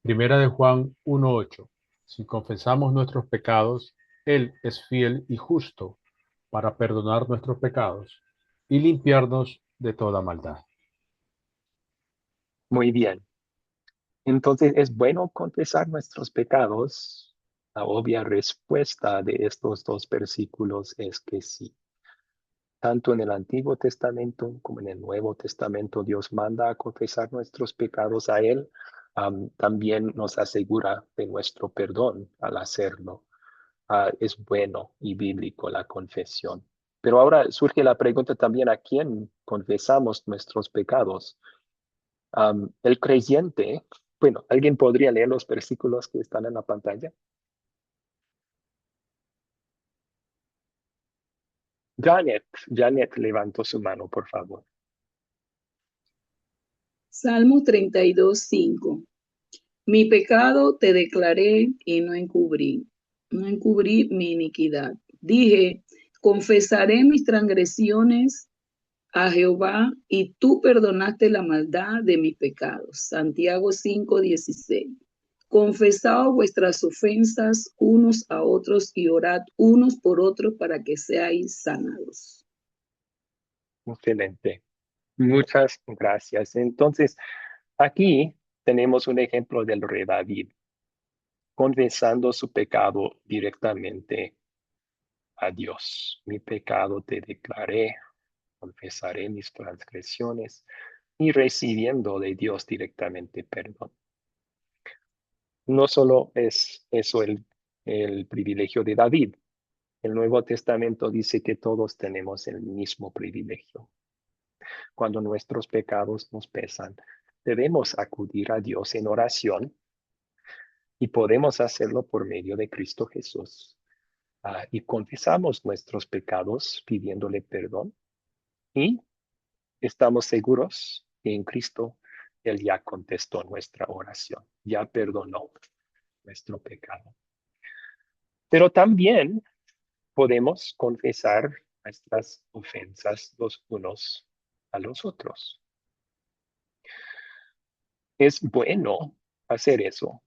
Primera de Juan 1:8. Si confesamos nuestros pecados, Él es fiel y justo para perdonar nuestros pecados y limpiarnos de toda maldad. Muy bien. Entonces, ¿es bueno confesar nuestros pecados? La obvia respuesta de estos dos versículos es que sí. Tanto en el Antiguo Testamento como en el Nuevo Testamento, Dios manda a confesar nuestros pecados a Él. También nos asegura de nuestro perdón al hacerlo. Es bueno y bíblico la confesión. Pero ahora surge la pregunta también, ¿a quién confesamos nuestros pecados? El creyente, bueno, ¿alguien podría leer los versículos que están en la pantalla? Janet levantó su mano, por favor. Salmo 32:5. Mi pecado te declaré y no encubrí mi iniquidad. Dije, confesaré mis transgresiones a Jehová y tú perdonaste la maldad de mis pecados. Santiago 5:16. Confesaos vuestras ofensas unos a otros y orad unos por otros para que seáis sanados. Excelente. Muchas gracias. Entonces, aquí tenemos un ejemplo del rey David, confesando su pecado directamente a Dios. Mi pecado te declaré, confesaré mis transgresiones y recibiendo de Dios directamente perdón. No solo es eso el privilegio de David. El Nuevo Testamento dice que todos tenemos el mismo privilegio. Cuando nuestros pecados nos pesan, debemos acudir a Dios en oración y podemos hacerlo por medio de Cristo Jesús. Y confesamos nuestros pecados pidiéndole perdón y estamos seguros que en Cristo Él ya contestó nuestra oración, ya perdonó nuestro pecado. Pero también podemos confesar nuestras ofensas los unos a los otros. Es bueno hacer eso.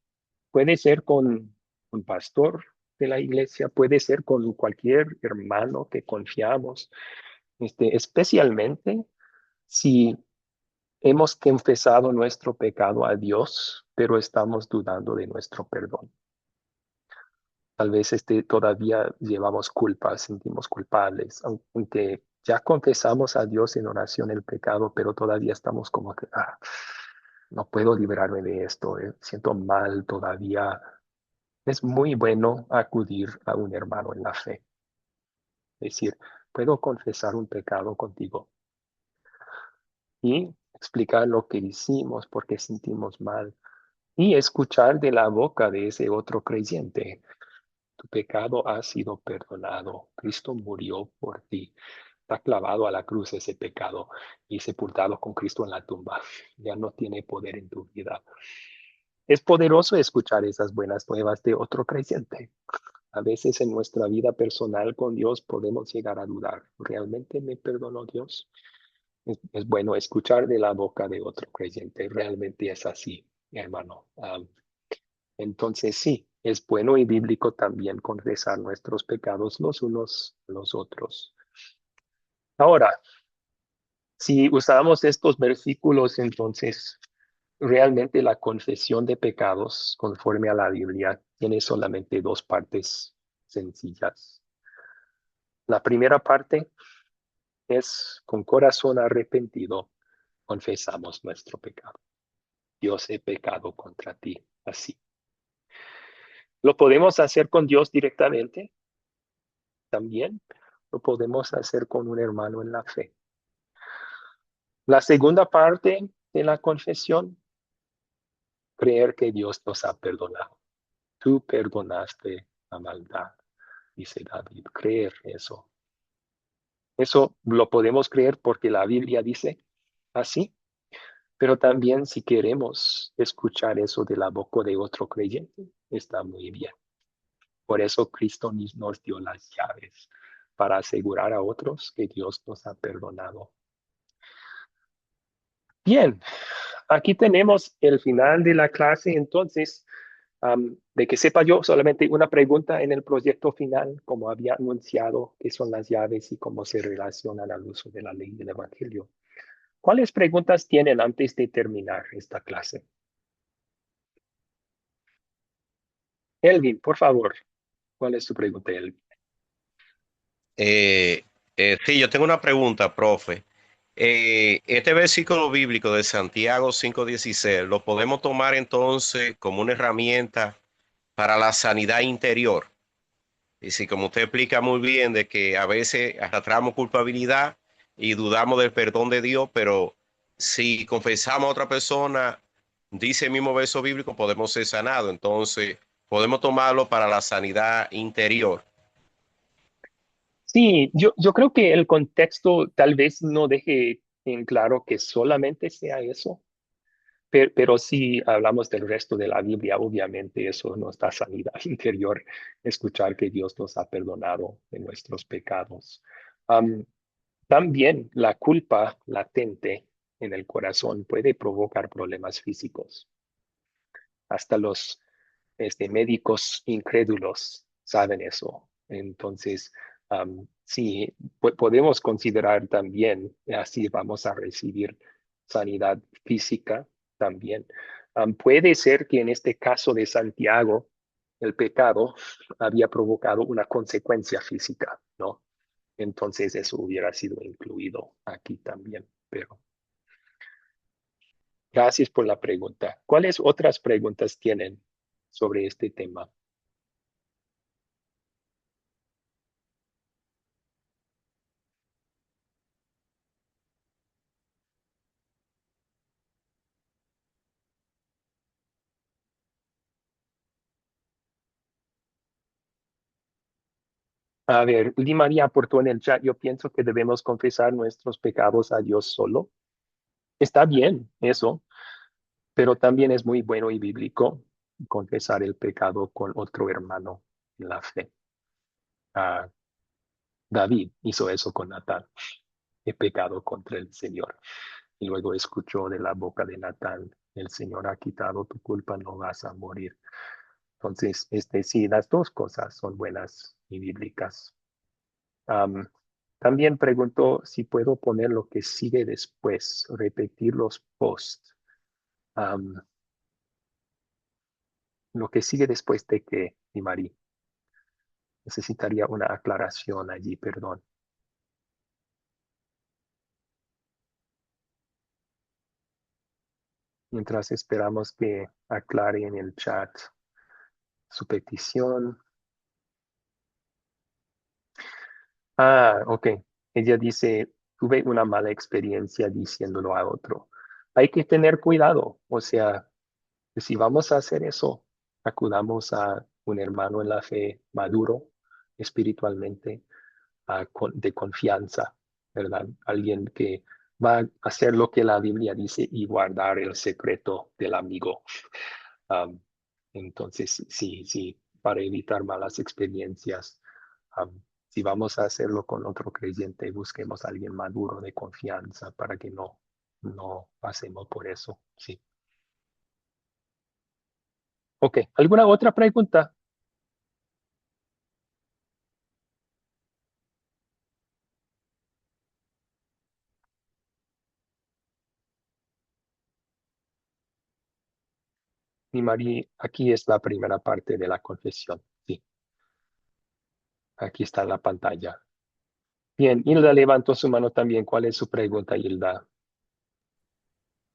Puede ser con un pastor de la iglesia, puede ser con cualquier hermano que confiamos, especialmente si hemos confesado nuestro pecado a Dios, pero estamos dudando de nuestro perdón. Tal vez todavía llevamos culpa, sentimos culpables, aunque ya confesamos a Dios en oración el pecado, pero todavía estamos como que, no puedo librarme de esto, siento mal todavía. Es muy bueno acudir a un hermano en la fe. Es decir, puedo confesar un pecado contigo y explicar lo que hicimos, por qué sentimos mal, y escuchar de la boca de ese otro creyente. Tu pecado ha sido perdonado. Cristo murió por ti. Está clavado a la cruz ese pecado y sepultado con Cristo en la tumba. Ya no tiene poder en tu vida. Es poderoso escuchar esas buenas nuevas de otro creyente. A veces en nuestra vida personal con Dios podemos llegar a dudar. ¿Realmente me perdonó Dios? Es bueno escuchar de la boca de otro creyente. Realmente es así, hermano. Entonces sí, es bueno y bíblico también confesar nuestros pecados los unos a los otros. Ahora, Si usamos estos versículos, entonces realmente la confesión de pecados, conforme a la Biblia, tiene solamente dos partes sencillas. La primera parte es con corazón arrepentido, confesamos nuestro pecado. Dios, he pecado contra ti, así. Lo podemos hacer con Dios directamente, también lo podemos hacer con un hermano en la fe. La segunda parte de la confesión, creer que Dios nos ha perdonado. Tú perdonaste la maldad, dice David. Creer eso. Eso lo podemos creer porque la Biblia dice así, pero también si queremos escuchar eso de la boca de otro creyente, está muy bien. Por eso Cristo nos dio las llaves para asegurar a otros que Dios nos ha perdonado. Bien, aquí tenemos el final de la clase, entonces, de que sepa yo, solamente una pregunta en el proyecto final, como había anunciado, qué son las llaves y cómo se relacionan al uso de la ley del Evangelio. ¿Cuáles preguntas tienen antes de terminar esta clase? Elvin, por favor, ¿cuál es tu pregunta, Elvin? Sí, yo tengo una pregunta, profe. Este versículo bíblico de Santiago 5:16, ¿lo podemos tomar entonces como una herramienta para la sanidad interior? Y si, como usted explica muy bien, de que a veces arrastramos culpabilidad y dudamos del perdón de Dios, pero si confesamos a otra persona, dice el mismo verso bíblico, podemos ser sanados. Entonces, podemos tomarlo para la sanidad interior. Sí, yo creo que el contexto tal vez no deje en claro que solamente sea eso, pero si hablamos del resto de la Biblia, obviamente eso nos da sanidad interior, escuchar que Dios nos ha perdonado de nuestros pecados. También la culpa latente en el corazón puede provocar problemas físicos. Hasta los médicos incrédulos saben eso. Entonces, sí, podemos considerar también, así vamos a recibir sanidad física también. Puede ser que en este caso de Santiago, el pecado había provocado una consecuencia física, ¿no? Entonces eso hubiera sido incluido aquí también, pero gracias por la pregunta. ¿Cuáles otras preguntas tienen sobre este tema? A ver, Di María aportó en el chat, yo pienso que debemos confesar nuestros pecados a Dios solo. Está bien eso, pero también es muy bueno y bíblico confesar el pecado con otro hermano en la fe. Ah, David hizo eso con Natán. He pecado contra el Señor. Y luego escuchó de la boca de Natán, el Señor ha quitado tu culpa, no vas a morir. Entonces, sí, las dos cosas son buenas y bíblicas. También preguntó si puedo poner lo que sigue después, repetir los posts. Lo que sigue después de que, Di María. Necesitaría una aclaración allí, perdón. Mientras esperamos que aclare en el chat su petición. Ok. Ella dice, tuve una mala experiencia diciéndolo a otro. Hay que tener cuidado. O sea, si vamos a hacer eso, acudamos a un hermano en la fe maduro espiritualmente, de confianza, ¿verdad? Alguien que va a hacer lo que la Biblia dice y guardar el secreto del amigo. Um, entonces, sí, para evitar malas experiencias, si vamos a hacerlo con otro creyente, busquemos a alguien maduro de confianza para que no pasemos por eso. Sí. Ok, ¿alguna otra pregunta? Y María, aquí es la primera parte de la confesión. Sí, aquí está en la pantalla. Bien, Hilda levantó su mano también. ¿Cuál es su pregunta, Hilda?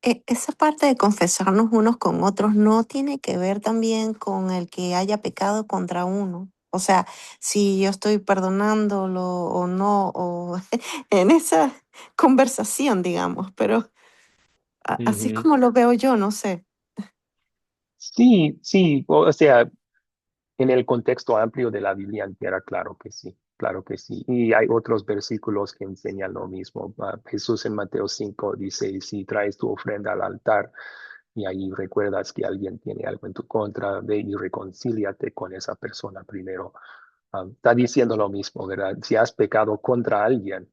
Esa parte de confesarnos unos con otros no tiene que ver también con el que haya pecado contra uno. O sea, si yo estoy perdonándolo o no, o en esa conversación, digamos, pero así es Ujú. como lo veo yo, no sé. Sí, sí, o sea, en el contexto amplio de la Biblia entera, claro que sí, claro que sí. Y hay otros versículos que enseñan lo mismo. Jesús en Mateo 5 dice, si traes tu ofrenda al altar y ahí recuerdas que alguien tiene algo en tu contra, ve y reconcíliate con esa persona primero. Está diciendo lo mismo, ¿verdad? Si has pecado contra alguien,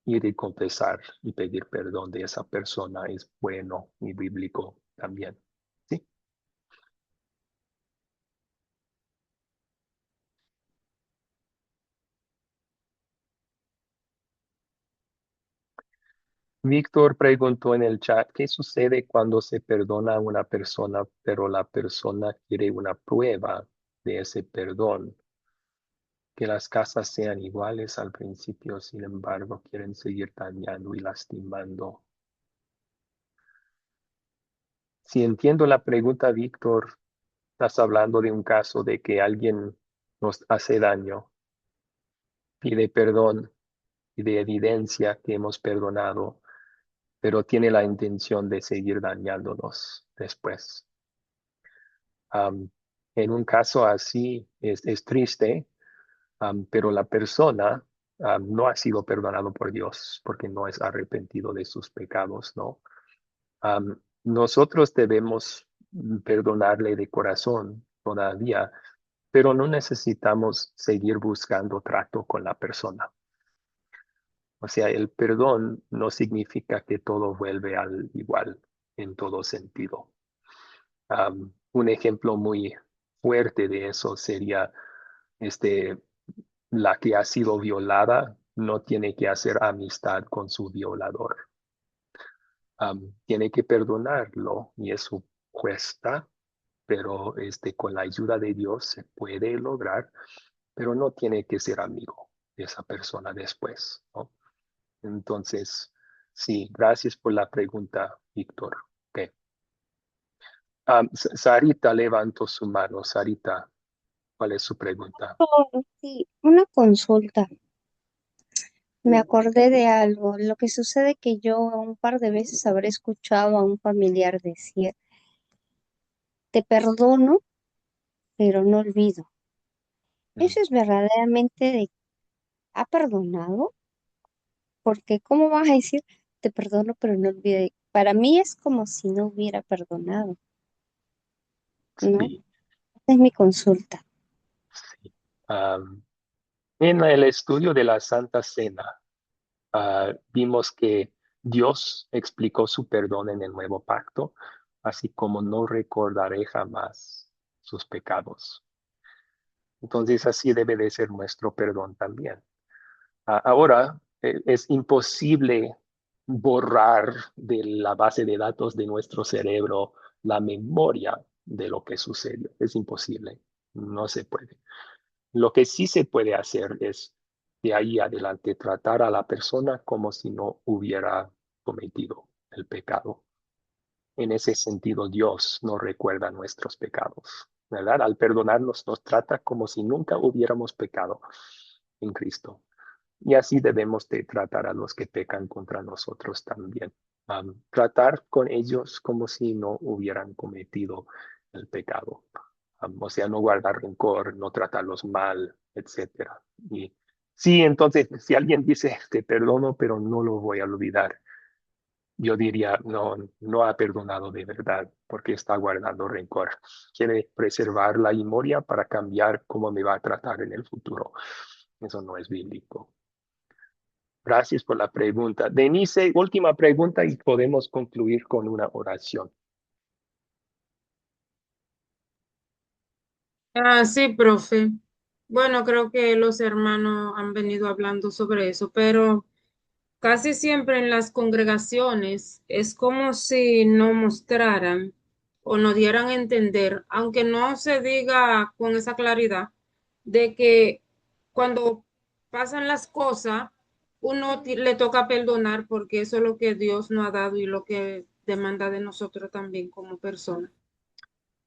ir y confesar y pedir perdón de esa persona es bueno y bíblico también. Sí. Víctor preguntó en el chat, ¿qué sucede cuando se perdona a una persona, pero la persona quiere una prueba de ese perdón? Que las casas sean iguales al principio, sin embargo, quieren seguir dañando y lastimando. Si entiendo la pregunta, Víctor, estás hablando de un caso de que alguien nos hace daño, pide perdón y de evidencia que hemos perdonado, pero tiene la intención de seguir dañándonos después. Um, en un caso así es triste, pero la persona no ha sido perdonado por Dios porque no es arrepentido de sus pecados, ¿no? Nosotros debemos perdonarle de corazón todavía, pero no necesitamos seguir buscando trato con la persona. O sea, el perdón no significa que todo vuelve al igual en todo sentido. Un ejemplo muy fuerte de eso sería este, la que ha sido violada no tiene que hacer amistad con su violador. Tiene que perdonarlo y eso cuesta, pero con la ayuda de Dios se puede lograr, pero no tiene que ser amigo de esa persona después, ¿no? Entonces, sí, gracias por la pregunta, Víctor. Okay. Sarita levantó su mano. Sarita, ¿cuál es su pregunta? Sí, una consulta. Me acordé de algo. Lo que sucede que yo un par de veces habré escuchado a un familiar decir, te perdono, pero no olvido. ¿Eso es verdaderamente de, ha perdonado? Porque ¿cómo vas a decir, te perdono, pero no olvido? Para mí es como si no hubiera perdonado, ¿no? Sí, Esa es mi consulta. sí. En el estudio de la Santa Cena, vimos que Dios explicó su perdón en el nuevo pacto, así como no recordaré jamás sus pecados. Entonces así debe de ser nuestro perdón también. Ahora, es imposible borrar de la base de datos de nuestro cerebro la memoria de lo que sucedió. Es imposible, no se puede. Lo que sí se puede hacer es de ahí adelante tratar a la persona como si no hubiera cometido el pecado. En ese sentido, Dios no recuerda nuestros pecados, ¿verdad? Al perdonarnos, nos trata como si nunca hubiéramos pecado en Cristo. Y así debemos de tratar a los que pecan contra nosotros también. Tratar con ellos como si no hubieran cometido el pecado. O sea, no guardar rencor, no tratarlos mal, etcétera. Y sí, entonces, si alguien dice, te perdono, pero no lo voy a olvidar, yo diría, no, no ha perdonado de verdad, porque está guardando rencor. Quiere preservar la memoria para cambiar cómo me va a tratar en el futuro. Eso no es bíblico. Gracias por la pregunta. Denise, última pregunta y podemos concluir con una oración. Sí, profe. Bueno, creo que los hermanos han venido hablando sobre eso, pero casi siempre en las congregaciones es como si no mostraran o nos dieran a entender, aunque no se diga con esa claridad, de que cuando pasan las cosas, le toca perdonar porque eso es lo que Dios nos ha dado y lo que demanda de nosotros también como personas.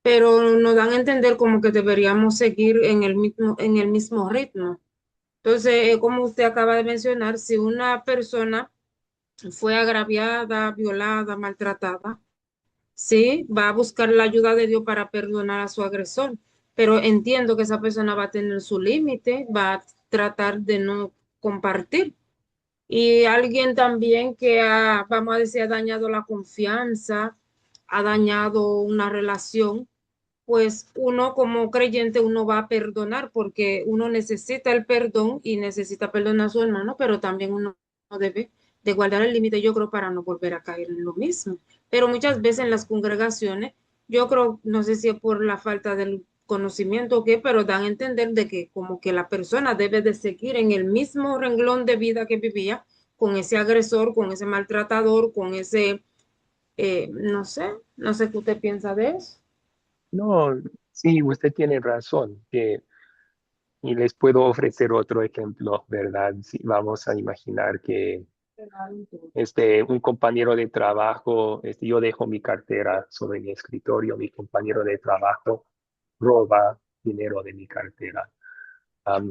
Pero nos dan a entender como que deberíamos seguir en el mismo ritmo. Entonces, como usted acaba de mencionar, si una persona fue agraviada, violada, maltratada, sí, va a buscar la ayuda de Dios para perdonar a su agresor, pero entiendo que esa persona va a tener su límite, va a tratar de no compartir. Y alguien también que ha, vamos a decir, ha dañado la confianza, ha dañado una relación, pues uno como creyente, uno va a perdonar porque uno necesita el perdón y necesita perdonar a su hermano, pero también uno debe de guardar el límite, yo creo, para no volver a caer en lo mismo. Pero muchas veces en las congregaciones, yo creo, no sé si es por la falta del conocimiento o qué, pero dan a entender de que como que la persona debe de seguir en el mismo renglón de vida que vivía con ese agresor, con ese maltratador, con ese, no sé qué usted piensa de eso. No, sí, usted tiene razón, y les puedo ofrecer otro ejemplo, ¿verdad? Si vamos a imaginar que un compañero de trabajo, yo dejo mi cartera sobre mi escritorio, mi compañero de trabajo roba dinero de mi cartera.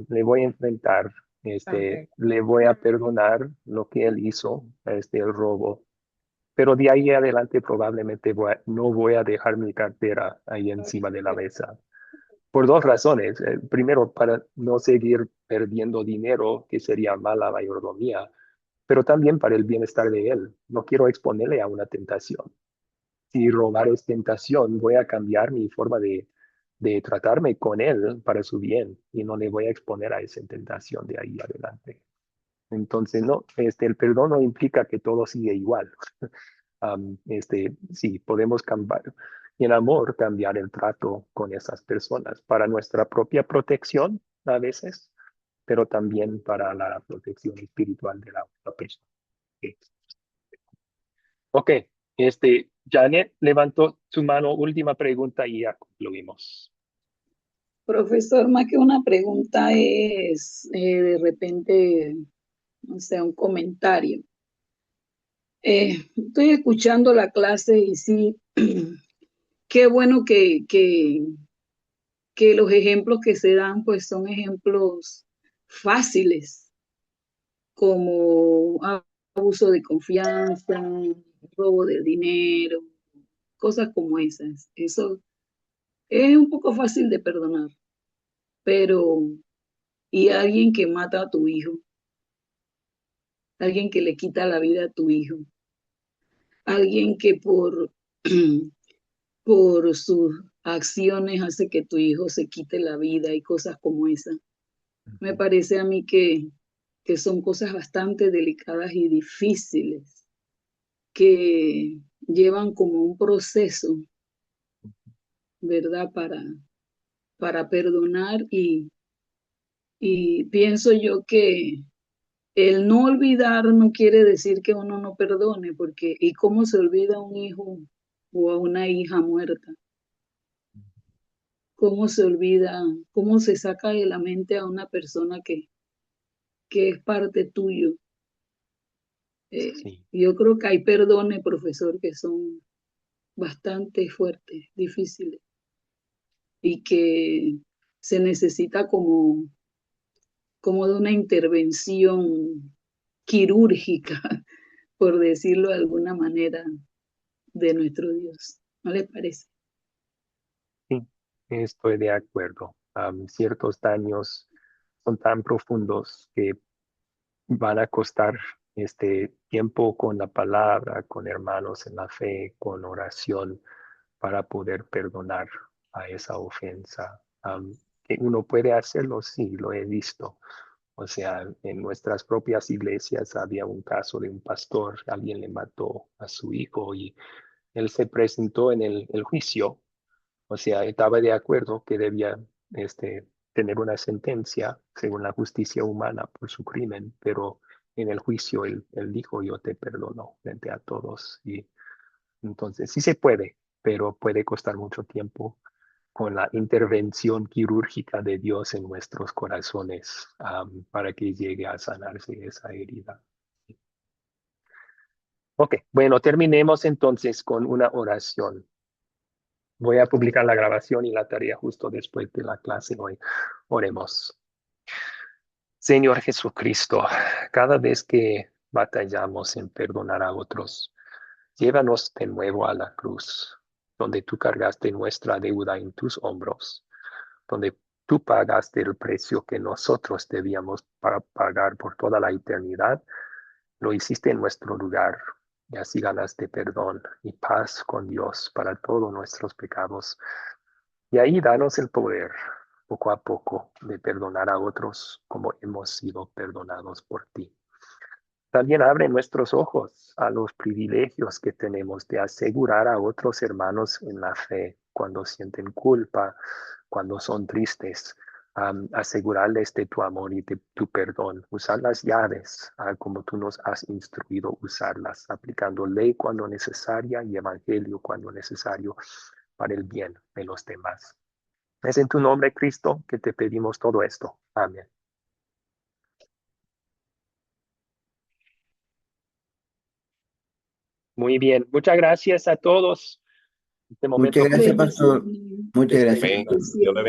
Le voy a enfrentar, le voy a perdonar lo que él hizo, el robo, pero de ahí adelante probablemente no voy a dejar mi cartera ahí encima de la mesa. Por dos razones. Primero, para no seguir perdiendo dinero, que sería mala mayordomía, pero también para el bienestar de él. No quiero exponerle a una tentación. Si robar es tentación, voy a cambiar mi forma de tratarme con él para su bien y no le voy a exponer a esa tentación de ahí adelante. Entonces, no, el perdón no implica que todo sigue igual. Sí, podemos cambiar, en amor, cambiar el trato con esas personas para nuestra propia protección a veces, pero también para la protección espiritual de la otra persona. Ok, Janet levantó su mano, última pregunta y ya concluimos. Profesor, más que una pregunta es de repente, no sé, un comentario. Estoy escuchando la clase y sí, qué bueno que los ejemplos que se dan pues son ejemplos fáciles, como abuso de confianza, robo de dinero, cosas como esas. Eso es un poco fácil de perdonar, pero ¿y alguien que mata a tu hijo? Alguien que le quita la vida a tu hijo, alguien que por sus acciones hace que tu hijo se quite la vida y cosas como esas. Me parece a mí que son cosas bastante delicadas y difíciles, que llevan como un proceso, ¿verdad? Para perdonar y pienso yo que el no olvidar no quiere decir que uno no perdone, porque ¿y cómo se olvida a un hijo o a una hija muerta? ¿Cómo se olvida, cómo se saca de la mente a una persona que es parte tuyo? Sí. Yo creo que hay perdones, profesor, que son bastante fuertes, difíciles, y que se necesita como de una intervención quirúrgica, por decirlo de alguna manera, de nuestro Dios. ¿No le parece? Sí, estoy de acuerdo. Ciertos daños son tan profundos que van a costar tiempo con la palabra, con hermanos en la fe, con oración, para poder perdonar a esa ofensa. Que uno puede hacerlo, sí, lo he visto. O sea, en nuestras propias iglesias había un caso de un pastor, alguien le mató a su hijo y él se presentó en el juicio. O sea, estaba de acuerdo que debía tener una sentencia según la justicia humana por su crimen, pero en el juicio él dijo, yo te perdono frente a todos. Y entonces sí se puede, pero puede costar mucho tiempo con la intervención quirúrgica de Dios en nuestros corazones para que llegue a sanarse esa herida. Ok, bueno, terminemos entonces con una oración. Voy a publicar la grabación y la tarea justo después de la clase hoy. Oremos. Señor Jesucristo, cada vez que batallamos en perdonar a otros, llévanos de nuevo a la cruz, donde tú cargaste nuestra deuda en tus hombros, donde tú pagaste el precio que nosotros debíamos para pagar por toda la eternidad. Lo hiciste en nuestro lugar y así ganaste perdón y paz con Dios para todos nuestros pecados. Y ahí danos el poder, poco a poco, de perdonar a otros como hemos sido perdonados por ti. También abre nuestros ojos a los privilegios que tenemos de asegurar a otros hermanos en la fe cuando sienten culpa, cuando son tristes, asegurarles de tu amor y de tu perdón. Usar las llaves como tú nos has instruido usarlas, aplicando ley cuando necesaria y evangelio cuando necesario para el bien de los demás. Es en tu nombre, Cristo, que te pedimos todo esto. Amén. Muy bien. Muchas gracias a todos. En este momento Muchas gracias, comenzamos. pastor. Muchas gracias, Amén. pastor. Dios le